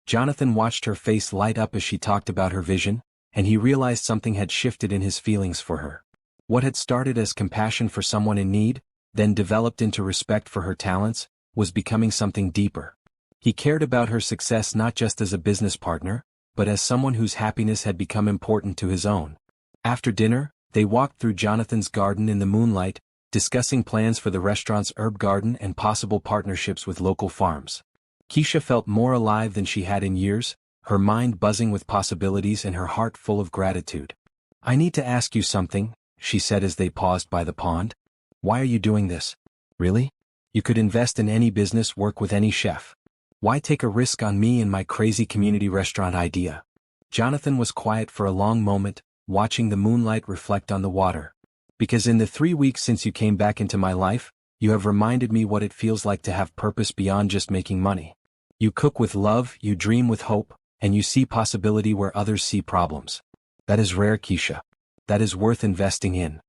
Jonathan watched her face light up as she talked about her vision, and he realized something had shifted in his feelings for her. What had started as compassion for someone in need, then developed into respect for her talents, was becoming something deeper. He cared about her success not just as a business partner, but as someone whose happiness had become important to his own. After dinner, they walked through Jonathan's garden in the moonlight, discussing plans for the restaurant's herb garden and possible partnerships with local farms. Keisha felt more alive than she had in years, her mind buzzing with possibilities and her heart full of gratitude. I need to ask you something, she said as they paused by the pond. Why are you doing this? Really? You could invest in any business, work with any chef. Why take a risk on me and my crazy community restaurant idea? Jonathan was quiet for a long moment, watching the moonlight reflect on the water. Because in the 3 weeks since you came back into my life, you have reminded me what it feels like to have purpose beyond just making money. You cook with love, you dream with hope, and you see possibility where others see problems. That is rare, Keisha. That is worth investing in.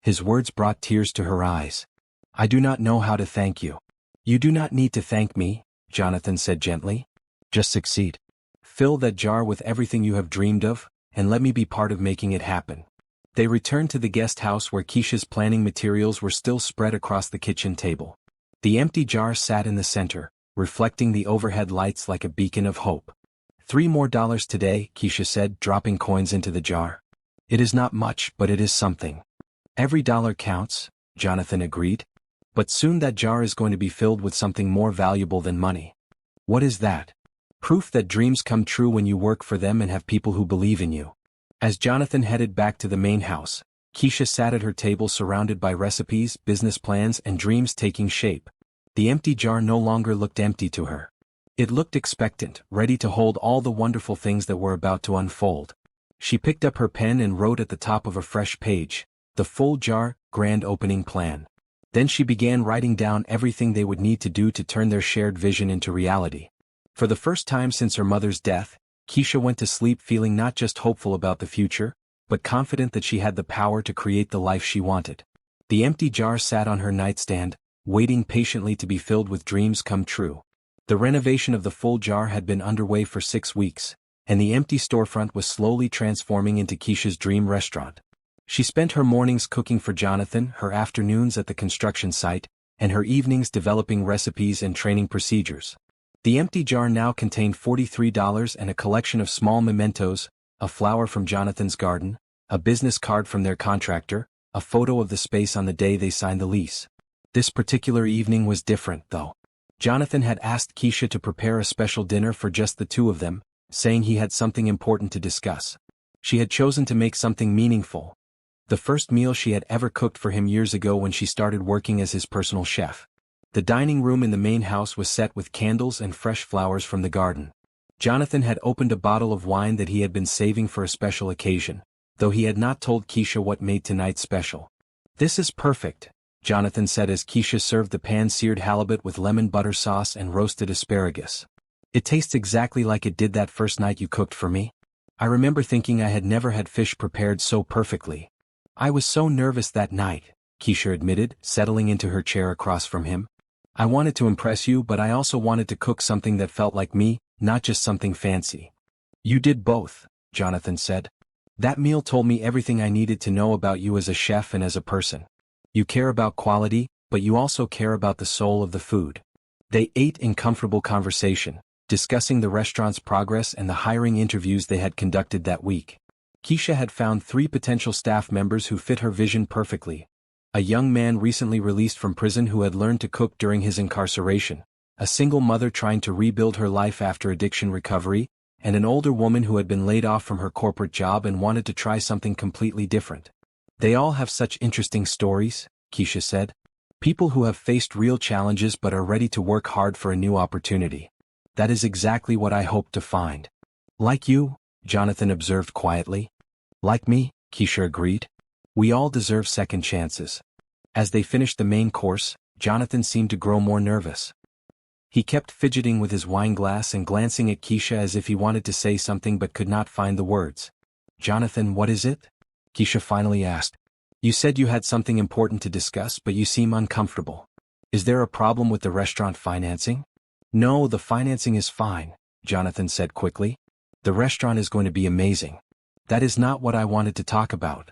His words brought tears to her eyes. I do not know how to thank you. You do not need to thank me, Jonathan said gently. Just succeed. Fill that jar with everything you have dreamed of, and let me be part of making it happen. They returned to the guest house where Keisha's planning materials were still spread across the kitchen table. The empty jar sat in the center, reflecting the overhead lights like a beacon of hope. $3 more today, Keisha said, dropping coins into the jar. It is not much, but it is something. Every dollar counts, Jonathan agreed. But soon that jar is going to be filled with something more valuable than money. What is that? Proof that dreams come true when you work for them and have people who believe in you. As Jonathan headed back to the main house, Keisha sat at her table surrounded by recipes, business plans, and dreams taking shape. The empty jar no longer looked empty to her. It looked expectant, ready to hold all the wonderful things that were about to unfold. She picked up her pen and wrote at the top of a fresh page, the full jar, grand opening plan. Then she began writing down everything they would need to do to turn their shared vision into reality. For the first time since her mother's death, Keisha went to sleep feeling not just hopeful about the future, but confident that she had the power to create the life she wanted. The empty jar sat on her nightstand, waiting patiently to be filled with dreams come true. The renovation of the full jar had been underway for 6 weeks, and the empty storefront was slowly transforming into Keisha's dream restaurant. She spent her mornings cooking for Jonathan, her afternoons at the construction site, and her evenings developing recipes and training procedures. The empty jar now contained $43 and a collection of small mementos, a flower from Jonathan's garden, a business card from their contractor, a photo of the space on the day they signed the lease. This particular evening was different, though. Jonathan had asked Keisha to prepare a special dinner for just the two of them, saying he had something important to discuss. She had chosen to make something meaningful. The first meal she had ever cooked for him years ago when she started working as his personal chef. The dining room in the main house was set with candles and fresh flowers from the garden. Jonathan had opened a bottle of wine that he had been saving for a special occasion, though he had not told Keisha what made tonight special. "This is perfect," Jonathan said as Keisha served the pan-seared halibut with lemon butter sauce and roasted asparagus. "It tastes exactly like it did that first night you cooked for me. I remember thinking I had never had fish prepared so perfectly." "I was so nervous that night," Keisha admitted, settling into her chair across from him. "I wanted to impress you, but I also wanted to cook something that felt like me, not just something fancy." "You did both," Jonathan said. "That meal told me everything I needed to know about you as a chef and as a person. You care about quality, but you also care about the soul of the food." They ate in comfortable conversation, discussing the restaurant's progress and the hiring interviews they had conducted that week. Keisha had found 3 potential staff members who fit her vision perfectly. A young man recently released from prison who had learned to cook during his incarceration, a single mother trying to rebuild her life after addiction recovery, and an older woman who had been laid off from her corporate job and wanted to try something completely different. "They all have such interesting stories," Keisha said. "People who have faced real challenges but are ready to work hard for a new opportunity. That is exactly what I hoped to find." "Like you," Jonathan observed quietly. "Like me," Keisha agreed. "We all deserve second chances." As they finished the main course, Jonathan seemed to grow more nervous. He kept fidgeting with his wine glass and glancing at Keisha as if he wanted to say something but could not find the words. "Jonathan, what is it?" Keisha finally asked. "You said you had something important to discuss, but you seem uncomfortable. Is there a problem with the restaurant financing?" "No, the financing is fine," Jonathan said quickly. "The restaurant is going to be amazing. That is not what I wanted to talk about."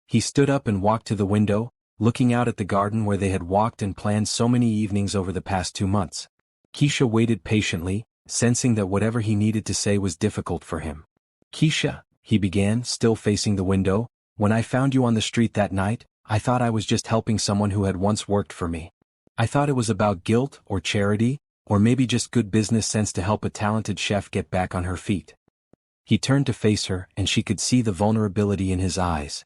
He stood up and walked to the window, looking out at the garden where they had walked and planned so many evenings over the past 2 months. Keisha waited patiently, sensing that whatever he needed to say was difficult for him. "Keisha," he began, still facing the window, "when I found you on the street that night, I thought I was just helping someone who had once worked for me. I thought it was about guilt or charity, or maybe just good business sense to help a talented chef get back on her feet." He turned to face her, and she could see the vulnerability in his eyes.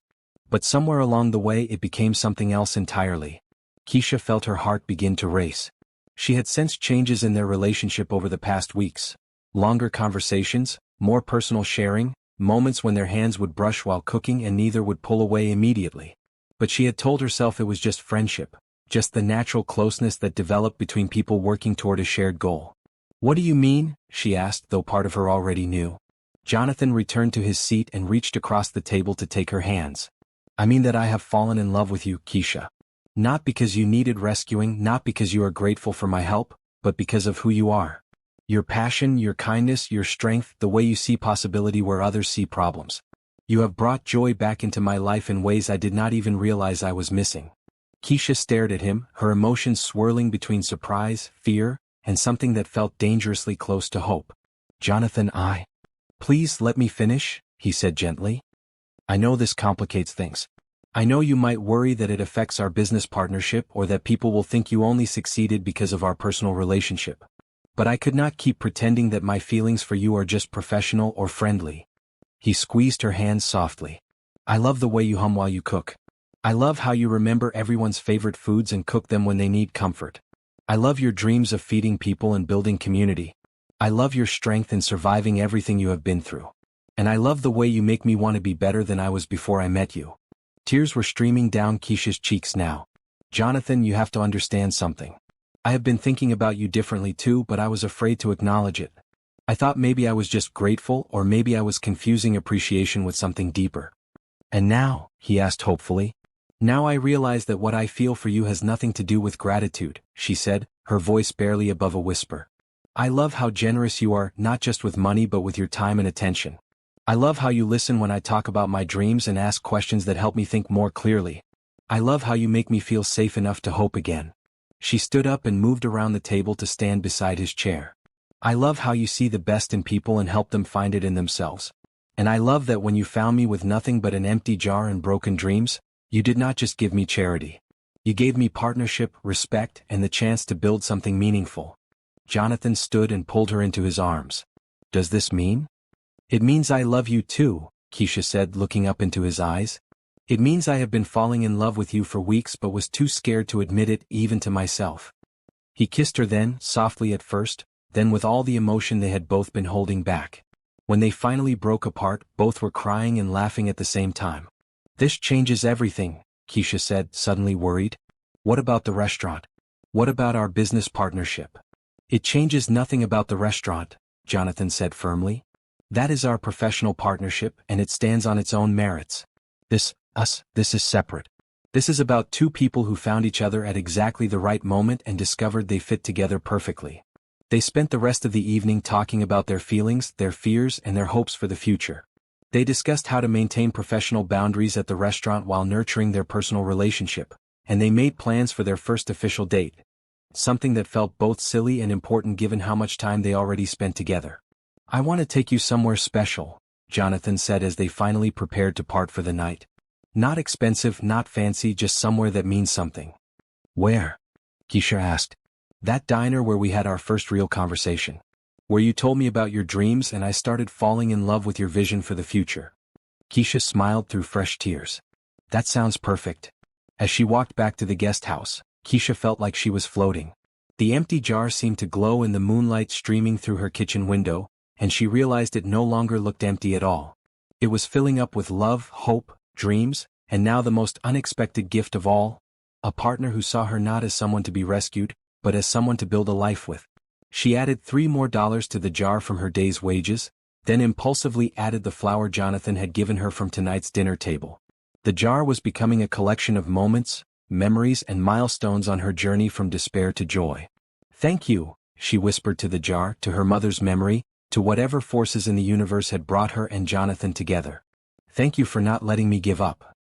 But somewhere along the way it became something else entirely. Keisha felt her heart begin to race. She had sensed changes in their relationship over the past weeks. Longer conversations, more personal sharing, moments when their hands would brush while cooking and neither would pull away immediately. But she had told herself it was just friendship, just the natural closeness that developed between people working toward a shared goal. "What do you mean?" she asked, though part of her already knew. Jonathan returned to his seat and reached across the table to take her hands. "I mean that I have fallen in love with you, Keisha. Not because you needed rescuing, not because you are grateful for my help, but because of who you are. Your passion, your kindness, your strength, the way you see possibility where others see problems. You have brought joy back into my life in ways I did not even realize I was missing." Keisha stared at him, her emotions swirling between surprise, fear, and something that felt dangerously close to hope. "Jonathan, Please let me finish," he said gently. "I know this complicates things. I know you might worry that it affects our business partnership or that people will think you only succeeded because of our personal relationship. But I could not keep pretending that my feelings for you are just professional or friendly." He squeezed her hands softly. "I love the way you hum while you cook. I love how you remember everyone's favorite foods and cook them when they need comfort. I love your dreams of feeding people and building community. I love your strength in surviving everything you have been through. And I love the way you make me want to be better than I was before I met you." Tears were streaming down Keisha's cheeks now. "Jonathan, you have to understand something. I have been thinking about you differently too, but I was afraid to acknowledge it. I thought maybe I was just grateful or maybe I was confusing appreciation with something deeper. And now," he asked hopefully, "now I realize that what I feel for you has nothing to do with gratitude," she said, her voice barely above a whisper. "I love how generous you are, not just with money but with your time and attention. I love how you listen when I talk about my dreams and ask questions that help me think more clearly. I love how you make me feel safe enough to hope again." She stood up and moved around the table to stand beside his chair. "I love how you see the best in people and help them find it in themselves. And I love that when you found me with nothing but an empty jar and broken dreams, you did not just give me charity. You gave me partnership, respect, and the chance to build something meaningful." Jonathan stood and pulled her into his arms. "Does this mean?" It means I love you too, Keisha said, looking up into his eyes. It means I have been falling in love with you for weeks but was too scared to admit it even to myself. He kissed her then, softly at first, then with all the emotion they had both been holding back. When they finally broke apart, both were crying and laughing at the same time. This changes everything, Keisha said, suddenly worried. What about the restaurant? What about our business partnership? It changes nothing about the restaurant, Jonathan said firmly. That is our professional partnership and it stands on its own merits. This is separate. This is about two people who found each other at exactly the right moment and discovered they fit together perfectly. They spent the rest of the evening talking about their feelings, their fears, and their hopes for the future. They discussed how to maintain professional boundaries at the restaurant while nurturing their personal relationship, and they made plans for their first official date. Something that felt both silly and important given how much time they already spent together. I want to take you somewhere special, Jonathan said as they finally prepared to part for the night. Not expensive, not fancy, just somewhere that means something. Where? Keisha asked. That diner where we had our first real conversation. Where you told me about your dreams and I started falling in love with your vision for the future. Keisha smiled through fresh tears. That sounds perfect. As she walked back to the guest house, Keisha felt like she was floating. The empty jar seemed to glow in the moonlight streaming through her kitchen window, and she realized it no longer looked empty at all. It was filling up with love, hope, dreams, and now the most unexpected gift of all, a partner who saw her not as someone to be rescued, but as someone to build a life with. She added $3 more to the jar from her day's wages, then impulsively added the flower Jonathan had given her from tonight's dinner table. The jar was becoming a collection of moments, memories, and milestones on her journey from despair to joy. Thank you, she whispered to the jar, to her mother's memory, to whatever forces in the universe had brought her and Jonathan together. Thank you for not letting me give up.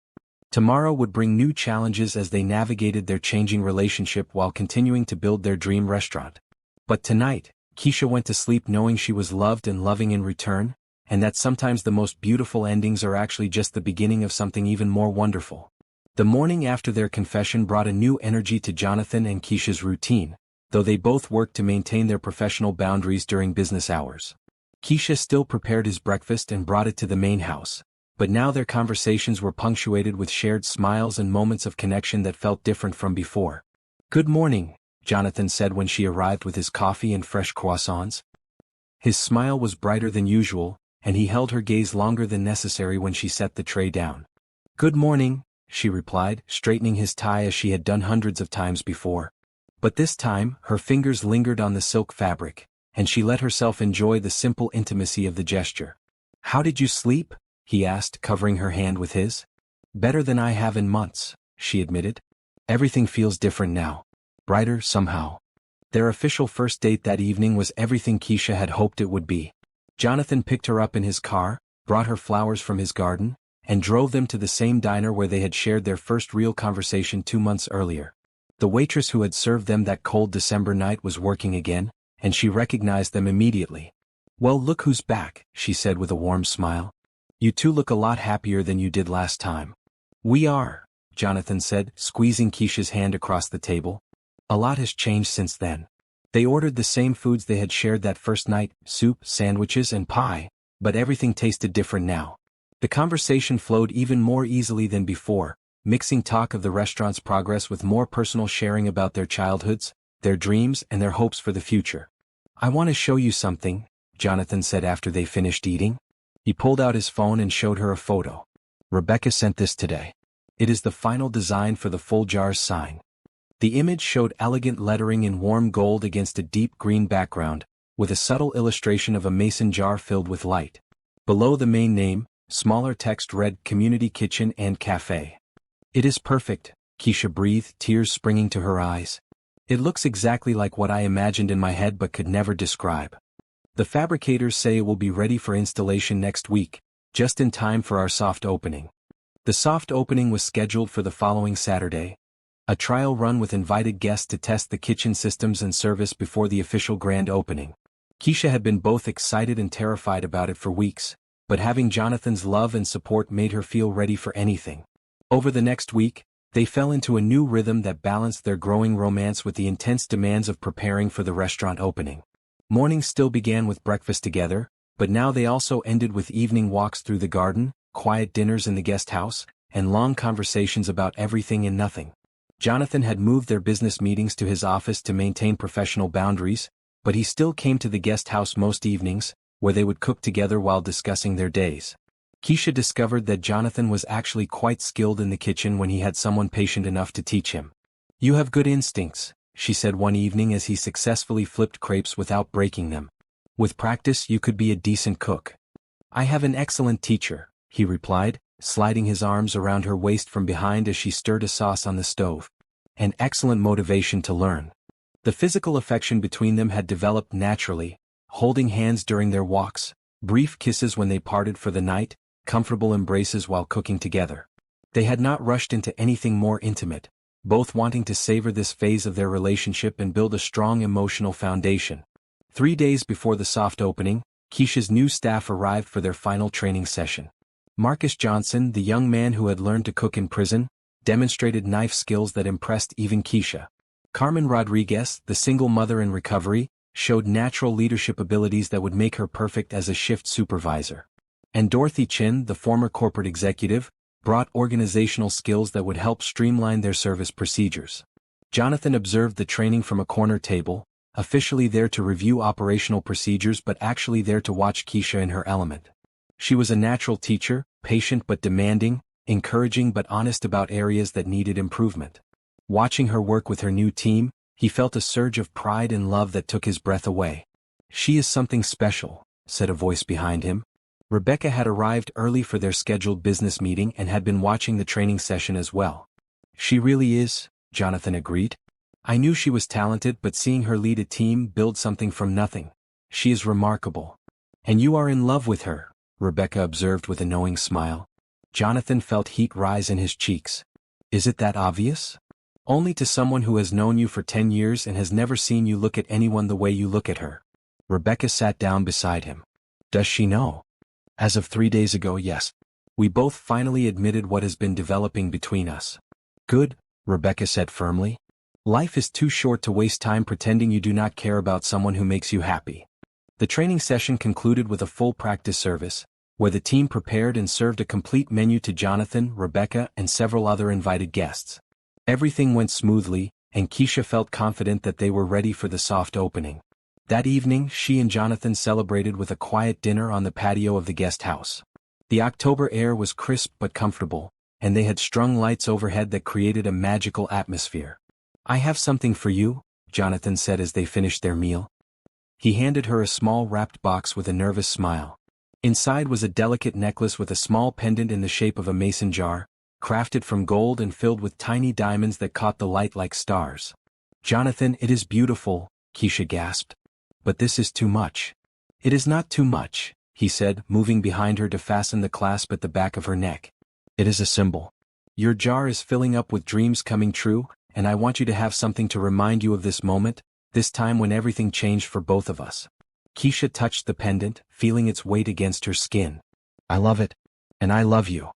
Tomorrow would bring new challenges as they navigated their changing relationship while continuing to build their dream restaurant. But tonight, Keisha went to sleep knowing she was loved and loving in return, and that sometimes the most beautiful endings are actually just the beginning of something even more wonderful. The morning after their confession brought a new energy to Jonathan and Keisha's routine, though they both worked to maintain their professional boundaries during business hours. Keisha still prepared his breakfast and brought it to the main house, but now their conversations were punctuated with shared smiles and moments of connection that felt different from before. Good morning, Jonathan said when she arrived with his coffee and fresh croissants. His smile was brighter than usual, and he held her gaze longer than necessary when she set the tray down. Good morning, she replied, straightening his tie as she had done hundreds of times before. But this time, her fingers lingered on the silk fabric, and she let herself enjoy the simple intimacy of the gesture. How did you sleep? He asked, covering her hand with his. Better than I have in months, she admitted. Everything feels different now. Brighter, somehow. Their official first date that evening was everything Keisha had hoped it would be. Jonathan picked her up in his car, brought her flowers from his garden, and drove them to the same diner where they had shared their first real conversation 2 months earlier. The waitress who had served them that cold December night was working again, and she recognized them immediately. Well, look who's back, she said with a warm smile. You two look a lot happier than you did last time. We are, Jonathan said, squeezing Keisha's hand across the table. A lot has changed since then. They ordered the same foods they had shared that first night, soup, sandwiches, and pie, but everything tasted different now. The conversation flowed even more easily than before, mixing talk of the restaurant's progress with more personal sharing about their childhoods, their dreams, and their hopes for the future. I want to show you something, Jonathan said after they finished eating. He pulled out his phone and showed her a photo. Rebecca sent this today. It is the final design for the full jar's sign. The image showed elegant lettering in warm gold against a deep green background, with a subtle illustration of a mason jar filled with light. Below the main name, smaller text read Community Kitchen and Cafe. It is perfect, Keisha breathed, tears springing to her eyes. It looks exactly like what I imagined in my head but could never describe. The fabricators say it will be ready for installation next week, just in time for our soft opening. The soft opening was scheduled for the following Saturday. A trial run with invited guests to test the kitchen systems and service before the official grand opening. Keisha had been both excited and terrified about it for weeks, but having Jonathan's love and support made her feel ready for anything. Over the next week, they fell into a new rhythm that balanced their growing romance with the intense demands of preparing for the restaurant opening. Mornings still began with breakfast together, But now they also ended with evening walks through the garden, quiet dinners in the guest house, and long conversations about everything and nothing. Jonathan had moved their business meetings to his office to maintain professional boundaries, but he still came to the guest house most evenings, where they would cook together while discussing their days. Keisha discovered that Jonathan was actually quite skilled in the kitchen when he had someone patient enough to teach him. "You have good instincts," she said one evening as he successfully flipped crepes without breaking them. "With practice you could be a decent cook." "I have an excellent teacher," he replied, sliding his arms around her waist from behind as she stirred a sauce on the stove. "An excellent motivation to learn." The physical affection between them had developed naturally, holding hands during their walks, brief kisses when they parted for the night, comfortable embraces while cooking together. They had not rushed into anything more intimate, both wanting to savor this phase of their relationship and build a strong emotional foundation. 3 days before the soft opening, Keisha's new staff arrived for their final training session. Marcus Johnson, the young man who had learned to cook in prison, demonstrated knife skills that impressed even Keisha. Carmen Rodriguez, the single mother in recovery, showed natural leadership abilities that would make her perfect as a shift supervisor. And Dorothy Chin, the former corporate executive, brought organizational skills that would help streamline their service procedures. Jonathan observed the training from a corner table, officially there to review operational procedures but actually there to watch Keisha in her element. She was a natural teacher, patient but demanding, encouraging but honest about areas that needed improvement. Watching her work with her new team, he felt a surge of pride and love that took his breath away. "She is something special," said a voice behind him. Rebecca had arrived early for their scheduled business meeting and had been watching the training session as well. "She really is," Jonathan agreed. "I knew she was talented, but seeing her lead a team build something from nothing. She is remarkable." "And you are in love with her," Rebecca observed with a knowing smile. Jonathan felt heat rise in his cheeks. "Is it that obvious?" "Only to someone who has known you for 10 years and has never seen you look at anyone the way you look at her." Rebecca sat down beside him. "Does she know?" "As of 3 days ago, yes. We both finally admitted what has been developing between us." "Good," Rebecca said firmly. "Life is too short to waste time pretending you do not care about someone who makes you happy." The training session concluded with a full practice service, where the team prepared and served a complete menu to Jonathan, Rebecca, and several other invited guests. Everything went smoothly, and Keisha felt confident that they were ready for the soft opening. That evening, she and Jonathan celebrated with a quiet dinner on the patio of the guest house. The October air was crisp but comfortable, and they had strung lights overhead that created a magical atmosphere. "I have something for you," Jonathan said as they finished their meal. He handed her a small wrapped box with a nervous smile. Inside was a delicate necklace with a small pendant in the shape of a mason jar, crafted from gold and filled with tiny diamonds that caught the light like stars. "Jonathan, it is beautiful," Keisha gasped. "But this is too much." "It is not too much," he said, moving behind her to fasten the clasp at the back of her neck. "It is a symbol. Your jar is filling up with dreams coming true, and I want you to have something to remind you of this moment, this time when everything changed for both of us." Keisha touched the pendant, feeling its weight against her skin. "I love it. And I love you."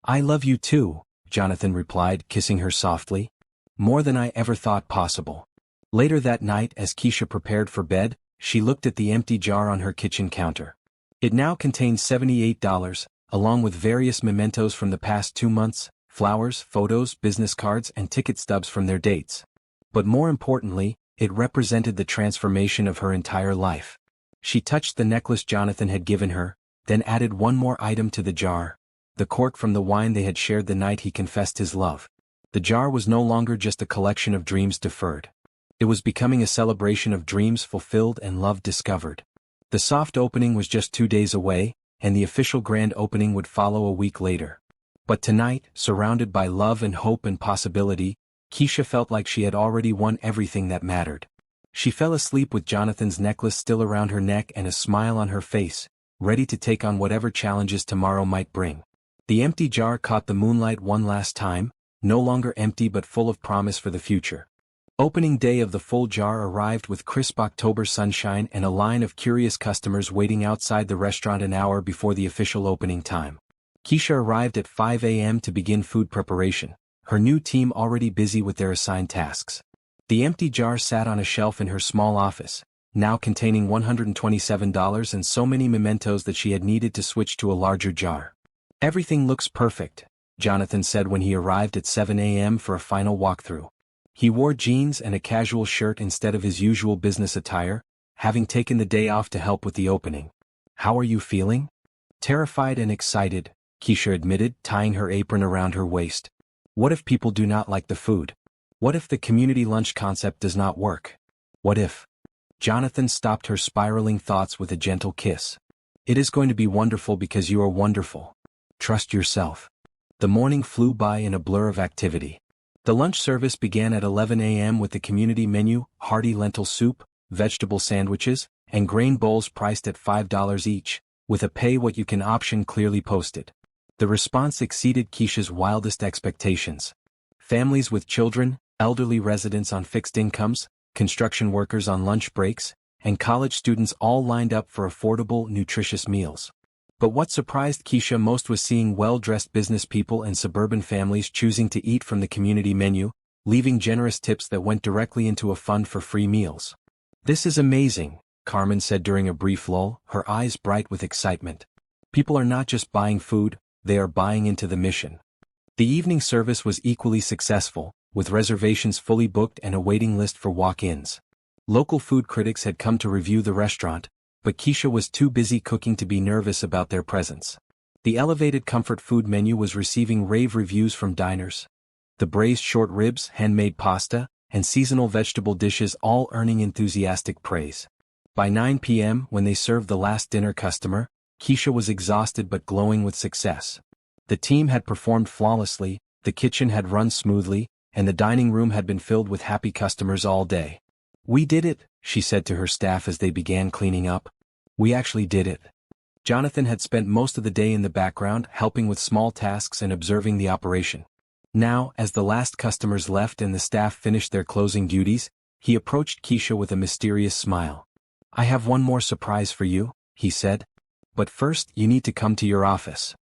"I love you too," Jonathan replied, kissing her softly. "More than I ever thought possible." Later that night, as Keisha prepared for bed, she looked at the empty jar on her kitchen counter. It now contained $78, along with various mementos from the past 2 months, flowers, photos, business cards, and ticket stubs from their dates. But more importantly, it represented the transformation of her entire life. She touched the necklace Jonathan had given her, then added one more item to the jar, the cork from the wine they had shared the night he confessed his love. The jar was no longer just a collection of dreams deferred. It was becoming a celebration of dreams fulfilled and love discovered. The soft opening was just 2 days away, and the official grand opening would follow a week later. But tonight, surrounded by love and hope and possibility, Keisha felt like she had already won everything that mattered. She fell asleep with Jonathan's necklace still around her neck and a smile on her face, ready to take on whatever challenges tomorrow might bring. The empty jar caught the moonlight one last time, no longer empty but full of promise for the future. Opening day of the full jar arrived with crisp October sunshine and a line of curious customers waiting outside the restaurant an hour before the official opening time. Keisha arrived at 5 a.m. to begin food preparation, her new team already busy with their assigned tasks. The empty jar sat on a shelf in her small office, now containing $127 and so many mementos that she had needed to switch to a larger jar. Everything looks perfect, Jonathan said when he arrived at 7 a.m. for a final walkthrough. He wore jeans and a casual shirt instead of his usual business attire, having taken the day off to help with the opening. "How are you feeling?" "Terrified and excited," Keisha admitted, tying her apron around her waist. "What if people do not like the food? What if the community lunch concept does not work? What if—" Jonathan stopped her spiraling thoughts with a gentle kiss. "It is going to be wonderful because you are wonderful. Trust yourself." The morning flew by in a blur of activity. The lunch service began at 11 a.m. with the community menu, hearty lentil soup, vegetable sandwiches, and grain bowls priced at $5 each, with a pay-what-you-can option clearly posted. The response exceeded Keisha's wildest expectations. Families with children, elderly residents on fixed incomes, construction workers on lunch breaks, and college students all lined up for affordable, nutritious meals. But what surprised Keisha most was seeing well-dressed business people and suburban families choosing to eat from the community menu, leaving generous tips that went directly into a fund for free meals. "This is amazing," Carmen said during a brief lull, her eyes bright with excitement. "People are not just buying food, they are buying into the mission." The evening service was equally successful, with reservations fully booked and a waiting list for walk-ins. Local food critics had come to review the restaurant, but Keisha was too busy cooking to be nervous about their presence. The elevated comfort food menu was receiving rave reviews from diners. The braised short ribs, handmade pasta, and seasonal vegetable dishes all earning enthusiastic praise. By 9 p.m., when they served the last dinner customer, Keisha was exhausted but glowing with success. The team had performed flawlessly, the kitchen had run smoothly, and the dining room had been filled with happy customers all day. "We did it," she said to her staff as they began cleaning up. "We actually did it." Jonathan had spent most of the day in the background helping with small tasks and observing the operation. Now, as the last customers left and the staff finished their closing duties, he approached Keisha with a mysterious smile. "I have one more surprise for you," he said. "But first, you need to come to your office."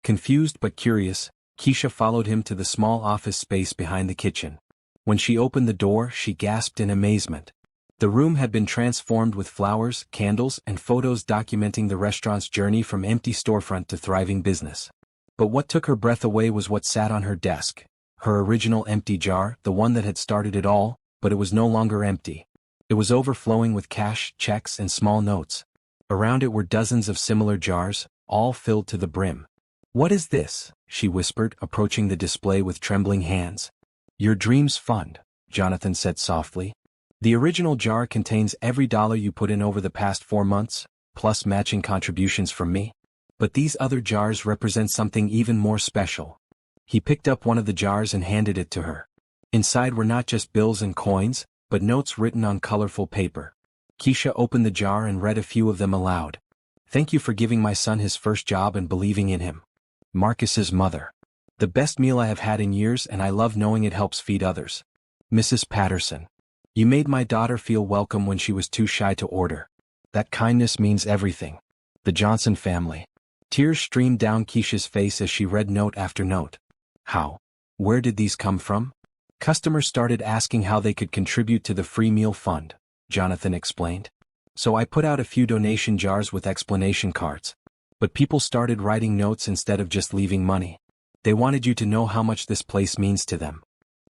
Confused but curious, Keisha followed him to the small office space behind the kitchen. When she opened the door, she gasped in amazement. The room had been transformed with flowers, candles, and photos documenting the restaurant's journey from empty storefront to thriving business. But what took her breath away was what sat on her desk. Her original empty jar, the one that had started it all, but it was no longer empty. It was overflowing with cash, checks, and small notes. Around it were dozens of similar jars, all filled to the brim. "What is this?" she whispered, approaching the display with trembling hands. "Your dreams fund," Jonathan said softly. "The original jar contains every dollar you put in over the past 4 months, plus matching contributions from me. But these other jars represent something even more special." He picked up one of the jars and handed it to her. Inside were not just bills and coins, but notes written on colorful paper. Keisha opened the jar and read a few of them aloud. "Thank you for giving my son his first job and believing in him. Marcus's mother. The best meal I have had in years, and I love knowing it helps feed others. Mrs. Patterson. You made my daughter feel welcome when she was too shy to order. That kindness means everything. The Johnson family." Tears streamed down Keisha's face as she read note after note. "How? Where did these come from?" "Customers started asking how they could contribute to the free meal fund," Jonathan explained. "So I put out a few donation jars with explanation cards. But people started writing notes instead of just leaving money. They wanted you to know how much this place means to them."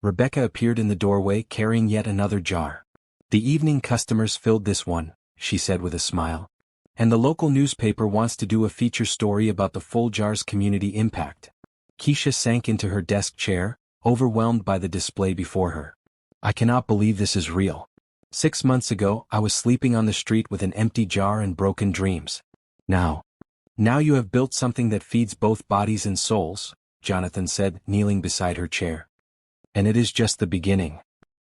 Rebecca appeared in the doorway carrying yet another jar. "The evening customers filled this one," she said with a smile. "And the local newspaper wants to do a feature story about the full jar's community impact." Keisha sank into her desk chair, overwhelmed by the display before her. "I cannot believe this is real. 6 months ago, I was sleeping on the street with an empty jar and broken dreams. Now you have built something that feeds both bodies and souls," Jonathan said, kneeling beside her chair. "And it is just the beginning."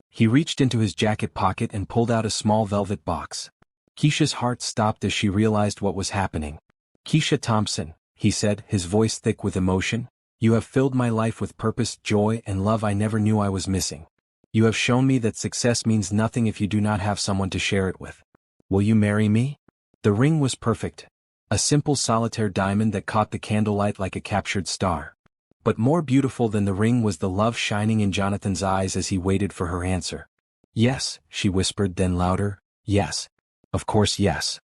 He reached into his jacket pocket and pulled out a small velvet box. Keisha's heart stopped as she realized what was happening. "Keisha Thompson," he said, his voice thick with emotion, "you have filled my life with purpose, joy, and love I never knew I was missing. You have shown me that success means nothing if you do not have someone to share it with. Will you marry me?" The ring was perfect. A simple solitaire diamond that caught the candlelight like a captured star. But more beautiful than the ring was the love shining in Jonathan's eyes as he waited for her answer. "Yes," she whispered, then louder, "yes." Of course yes.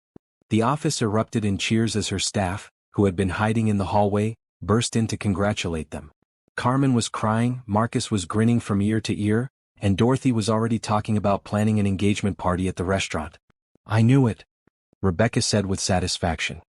The office erupted in cheers as her staff, who had been hiding in the hallway, burst in to congratulate them. Carmen was crying, Marcus was grinning from ear to ear, and Dorothy was already talking about planning an engagement party at the restaurant. I knew it, Rebecca said with satisfaction.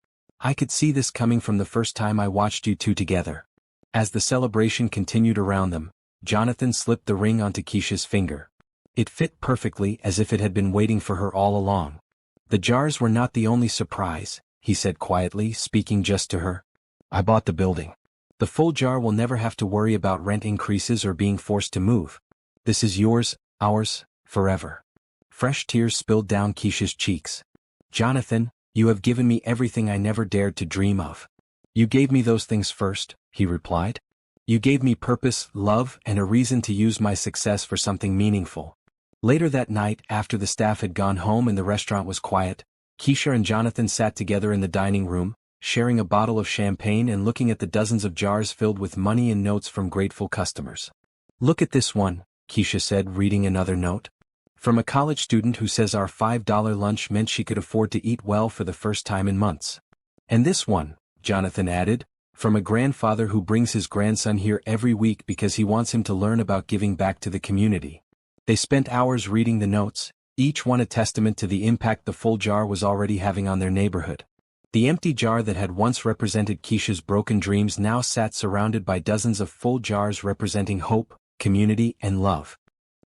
I could see this coming from the first time I watched you two together. As the celebration continued around them, Jonathan slipped the ring onto Keisha's finger. It fit perfectly as if it had been waiting for her all along. The jars were not the only surprise, he said quietly, speaking just to her. I bought the building. The full jar will never have to worry about rent increases or being forced to move. This is yours, ours, forever. Fresh tears spilled down Keisha's cheeks. Jonathan, you have given me everything I never dared to dream of. You gave me those things first, he replied. You gave me purpose, love, and a reason to use my success for something meaningful. Later that night, after the staff had gone home and the restaurant was quiet, Keisha and Jonathan sat together in the dining room, sharing a bottle of champagne and looking at the dozens of jars filled with money and notes from grateful customers. Look at this one, Keisha said, reading another note. From a college student who says our $5 lunch meant she could afford to eat well for the first time in months. And this one, Jonathan added, from a grandfather who brings his grandson here every week because he wants him to learn about giving back to the community. They spent hours reading the notes, each one a testament to the impact the full jar was already having on their neighborhood. The empty jar that had once represented Keisha's broken dreams now sat surrounded by dozens of full jars representing hope, community, and love.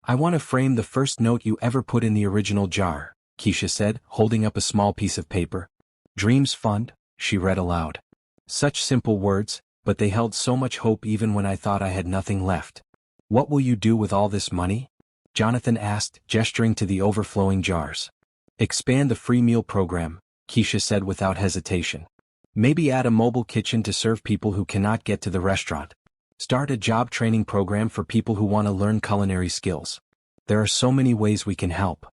I want to frame the first note you ever put in the original jar, Keisha said, holding up a small piece of paper. Dreams Fund, she read aloud. Such simple words, but they held so much hope even when I thought I had nothing left. What will you do with all this money? Jonathan asked, gesturing to the overflowing jars. Expand the free meal program, Keisha said without hesitation. Maybe add a mobile kitchen to serve people who cannot get to the restaurant. Start a job training program for people who want to learn culinary skills. There are so many ways we can help.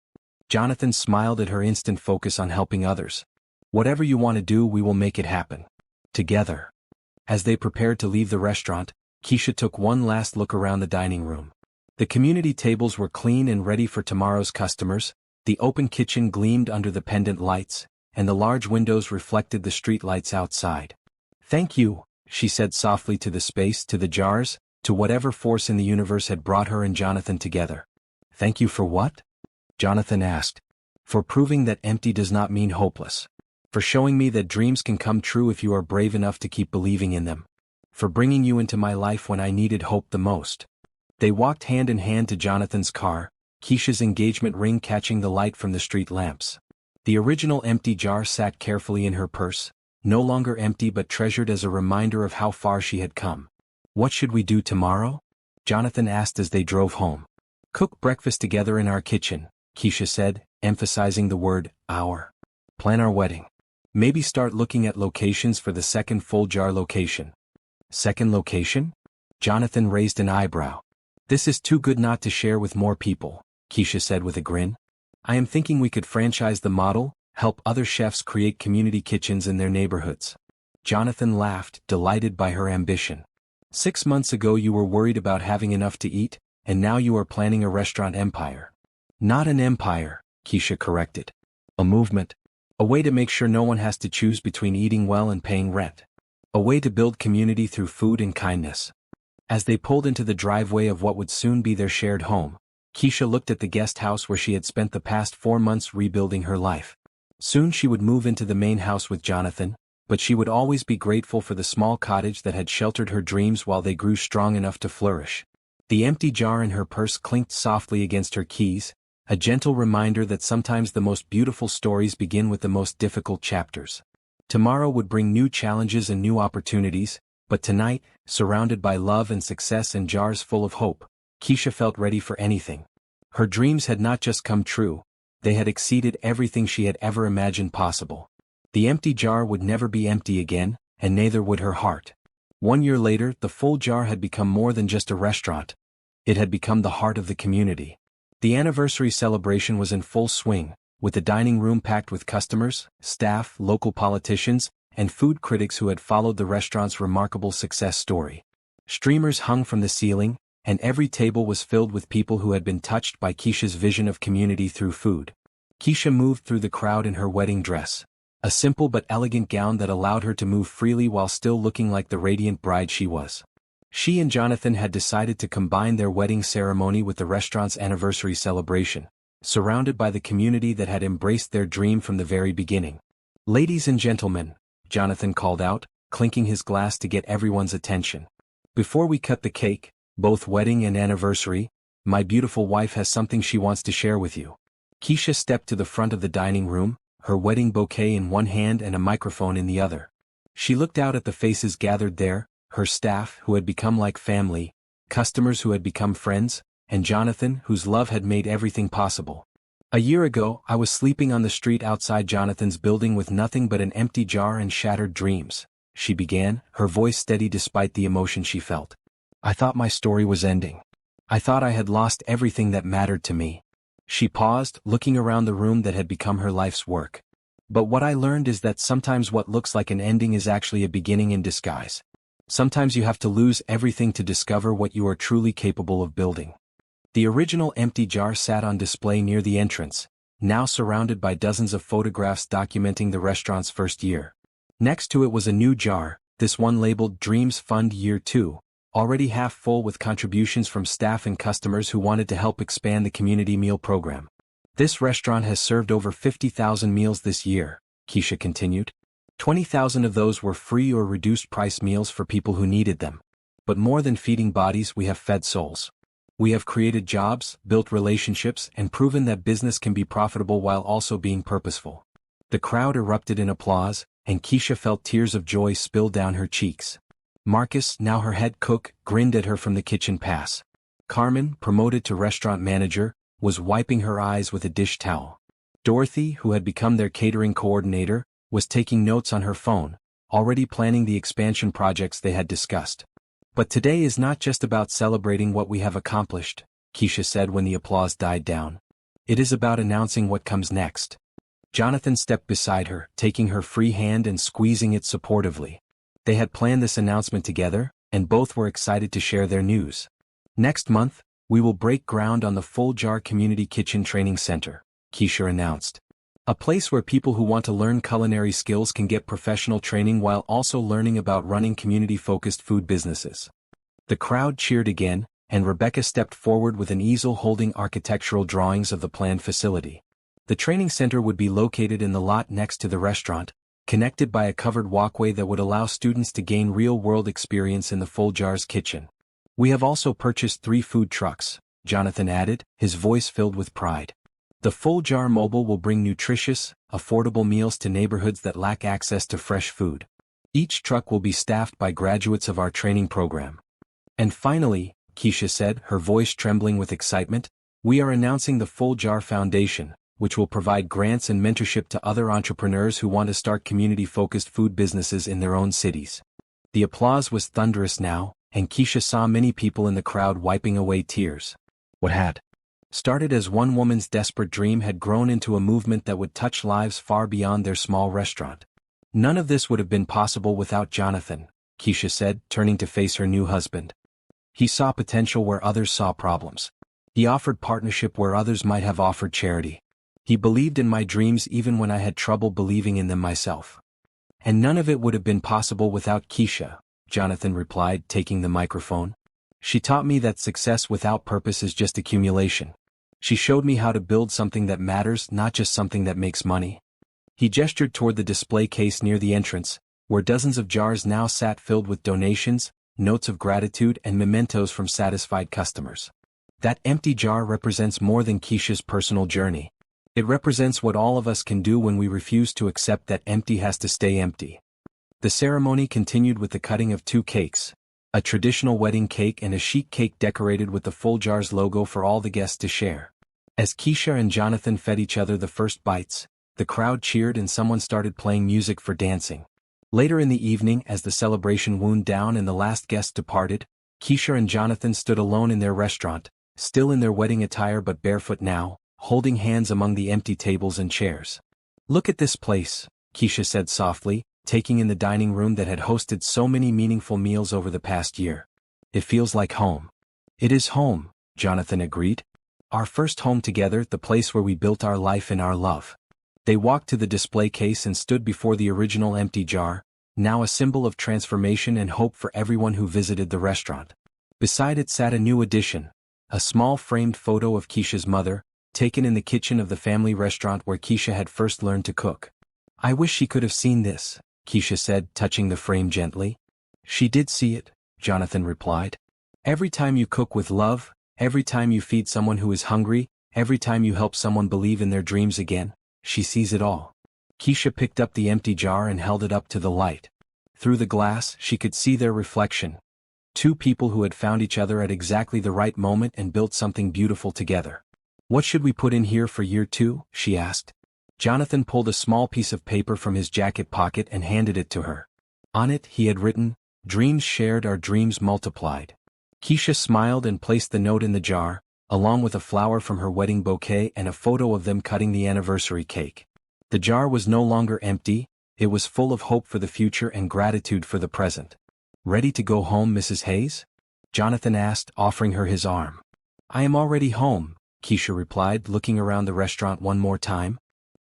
Jonathan smiled at her instant focus on helping others. Whatever you want to do, we will make it happen. Together. As they prepared to leave the restaurant, Keisha took one last look around the dining room. The community tables were clean and ready for tomorrow's customers, the open kitchen gleamed under the pendant lights, and the large windows reflected the street lights outside. Thank you, she said softly to the space, to the jars, to whatever force in the universe had brought her and Jonathan together. Thank you for what? Jonathan asked. For proving that empty does not mean hopeless. For showing me that dreams can come true if you are brave enough to keep believing in them. For bringing you into my life when I needed hope the most. They walked hand in hand to Jonathan's car, Keisha's engagement ring catching the light from the street lamps. The original empty jar sat carefully in her purse, no longer empty but treasured as a reminder of how far she had come. What should we do tomorrow? Jonathan asked as they drove home. Cook breakfast together in our kitchen, Keisha said, emphasizing the word, our. Plan our wedding. Maybe start looking at locations for the second full jar location. Second location? Jonathan raised an eyebrow. This is too good not to share with more people, Keisha said with a grin. I am thinking we could franchise the model, help other chefs create community kitchens in their neighborhoods. Jonathan laughed, delighted by her ambition. 6 months ago you were worried about having enough to eat, and now you are planning a restaurant empire. Not an empire, Keisha corrected. A movement. A way to make sure no one has to choose between eating well and paying rent. A way to build community through food and kindness. As they pulled into the driveway of what would soon be their shared home, Keisha looked at the guest house where she had spent the past 4 months rebuilding her life. Soon she would move into the main house with Jonathan, but she would always be grateful for the small cottage that had sheltered her dreams while they grew strong enough to flourish. The empty jar in her purse clinked softly against her keys, a gentle reminder that sometimes the most beautiful stories begin with the most difficult chapters. Tomorrow would bring new challenges and new opportunities, but tonight, surrounded by love and success and jars full of hope, Keisha felt ready for anything. Her dreams had not just come true, they had exceeded everything she had ever imagined possible. The empty jar would never be empty again, and neither would her heart. 1 year later, the full jar had become more than just a restaurant. It had become the heart of the community. The anniversary celebration was in full swing, with the dining room packed with customers, staff, local politicians, and food critics who had followed the restaurant's remarkable success story. Streamers hung from the ceiling, and every table was filled with people who had been touched by Keisha's vision of community through food. Keisha moved through the crowd in her wedding dress. A simple but elegant gown that allowed her to move freely while still looking like the radiant bride she was. She and Jonathan had decided to combine their wedding ceremony with the restaurant's anniversary celebration, surrounded by the community that had embraced their dream from the very beginning. "Ladies and gentlemen," Jonathan called out, clinking his glass to get everyone's attention. "Before we cut the cake, both wedding and anniversary, my beautiful wife has something she wants to share with you." Keisha stepped to the front of the dining room, her wedding bouquet in one hand and a microphone in the other. She looked out at the faces gathered there, her staff who had become like family, customers who had become friends, and Jonathan whose love had made everything possible. "A year ago, I was sleeping on the street outside Jonathan's building with nothing but an empty jar and shattered dreams," she began, her voice steady despite the emotion she felt. "I thought my story was ending. I thought I had lost everything that mattered to me." She paused, looking around the room that had become her life's work. "But what I learned is that sometimes what looks like an ending is actually a beginning in disguise. Sometimes you have to lose everything to discover what you are truly capable of building." The original empty jar sat on display near the entrance, now surrounded by dozens of photographs documenting the restaurant's first year. Next to it was a new jar, this one labeled Dreams Fund Year 2, already half full with contributions from staff and customers who wanted to help expand the community meal program. "This restaurant has served over 50,000 meals this year," Keisha continued. 20,000 of those were free or reduced-price meals for people who needed them. But more than feeding bodies, we have fed souls. We have created jobs, built relationships, and proven that business can be profitable while also being purposeful. The crowd erupted in applause, and Keisha felt tears of joy spill down her cheeks. Marcus, now her head cook, grinned at her from the kitchen pass. Carmen, promoted to restaurant manager, was wiping her eyes with a dish towel. Dorothy, who had become their catering coordinator, was taking notes on her phone, already planning the expansion projects they had discussed. "But today is not just about celebrating what we have accomplished," Keisha said when the applause died down. "It is about announcing what comes next." Jonathan stepped beside her, taking her free hand and squeezing it supportively. They had planned this announcement together, and both were excited to share their news. "Next month, we will break ground on the Full Jar Community Kitchen Training Center," Keisha announced. "A place where people who want to learn culinary skills can get professional training while also learning about running community-focused food businesses." The crowd cheered again, and Rebecca stepped forward with an easel holding architectural drawings of the planned facility. The training center would be located in the lot next to the restaurant, connected by a covered walkway that would allow students to gain real-world experience in the Full Jar's kitchen. "We have also purchased 3 food trucks," Jonathan added, his voice filled with pride. "The Full Jar Mobile will bring nutritious, affordable meals to neighborhoods that lack access to fresh food. Each truck will be staffed by graduates of our training program." "And finally," Keisha said, her voice trembling with excitement, "we are announcing the Full Jar Foundation, which will provide grants and mentorship to other entrepreneurs who want to start community-focused food businesses in their own cities." The applause was thunderous now, and Keisha saw many people in the crowd wiping away tears. What had started as one woman's desperate dream had grown into a movement that would touch lives far beyond their small restaurant. "None of this would have been possible without Jonathan," Keisha said, turning to face her new husband. "He saw potential where others saw problems. He offered partnership where others might have offered charity. He believed in my dreams even when I had trouble believing in them myself." "And none of it would have been possible without Keisha," Jonathan replied, taking the microphone. "She taught me that success without purpose is just accumulation. She showed me how to build something that matters, not just something that makes money." He gestured toward the display case near the entrance, where dozens of jars now sat filled with donations, notes of gratitude and mementos from satisfied customers. "That empty jar represents more than Keisha's personal journey. It represents what all of us can do when we refuse to accept that empty has to stay empty." The ceremony continued with the cutting of 2 cakes, a traditional wedding cake and a sheet cake decorated with the Full Jar's logo for all the guests to share. As Keisha and Jonathan fed each other the first bites, the crowd cheered and someone started playing music for dancing. Later in the evening, as the celebration wound down and the last guest departed, Keisha and Jonathan stood alone in their restaurant, still in their wedding attire but barefoot now, holding hands among the empty tables and chairs. "Look at this place," Keisha said softly, taking in the dining room that had hosted so many meaningful meals over the past year. "It feels like home." "It is home," Jonathan agreed. Our first home together, the place where we built our life and our love. They walked to the display case and stood before the original empty jar, now a symbol of transformation and hope for everyone who visited the restaurant. Beside it sat a new addition, a small framed photo of Keisha's mother, taken in the kitchen of the family restaurant where Keisha had first learned to cook. "I wish she could have seen this," Keisha said, touching the frame gently. "She did see it," Jonathan replied. "Every time you cook with love, every time you feed someone who is hungry, every time you help someone believe in their dreams again, she sees it all." Keisha picked up the empty jar and held it up to the light. Through the glass, she could see their reflection. Two people who had found each other at exactly the right moment and built something beautiful together. "What should we put in here for year 2? She asked. Jonathan pulled a small piece of paper from his jacket pocket and handed it to her. On it, he had written, "Dreams shared are dreams multiplied." Keisha smiled and placed the note in the jar, along with a flower from her wedding bouquet and a photo of them cutting the anniversary cake. The jar was no longer empty, it was full of hope for the future and gratitude for the present. "Ready to go home, Mrs. Hayes?" Jonathan asked, offering her his arm. "I am already home," Keisha replied, looking around the restaurant one more time.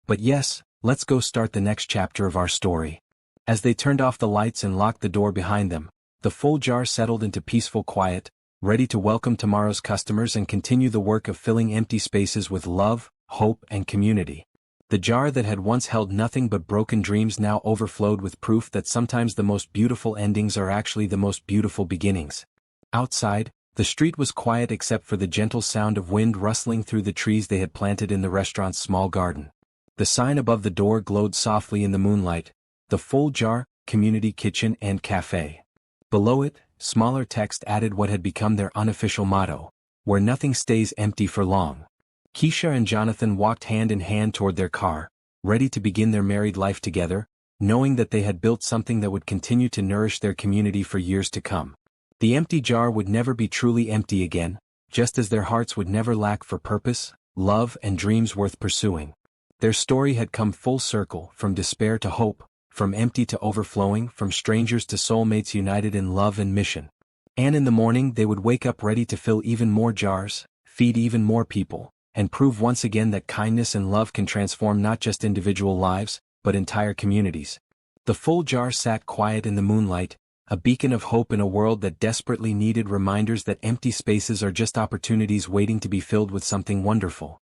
"But yes, let's go start the next chapter of our story." As they turned off the lights and locked the door behind them, the full jar settled into peaceful quiet, ready to welcome tomorrow's customers and continue the work of filling empty spaces with love, hope, and community. The jar that had once held nothing but broken dreams now overflowed with proof that sometimes the most beautiful endings are actually the most beautiful beginnings. Outside, the street was quiet except for the gentle sound of wind rustling through the trees they had planted in the restaurant's small garden. The sign above the door glowed softly in the moonlight, "The Full Jar, Community Kitchen and Cafe." Below it, smaller text added what had become their unofficial motto, "Where nothing stays empty for long." Keisha and Jonathan walked hand in hand toward their car, ready to begin their married life together, knowing that they had built something that would continue to nourish their community for years to come. The empty jar would never be truly empty again, just as their hearts would never lack for purpose, love, and dreams worth pursuing. Their story had come full circle, from despair to hope, from empty to overflowing, from strangers to soulmates united in love and mission. And in the morning they would wake up ready to fill even more jars, feed even more people, and prove once again that kindness and love can transform not just individual lives, but entire communities. The full jar sat quiet in the moonlight, a beacon of hope in a world that desperately needed reminders that empty spaces are just opportunities waiting to be filled with something wonderful.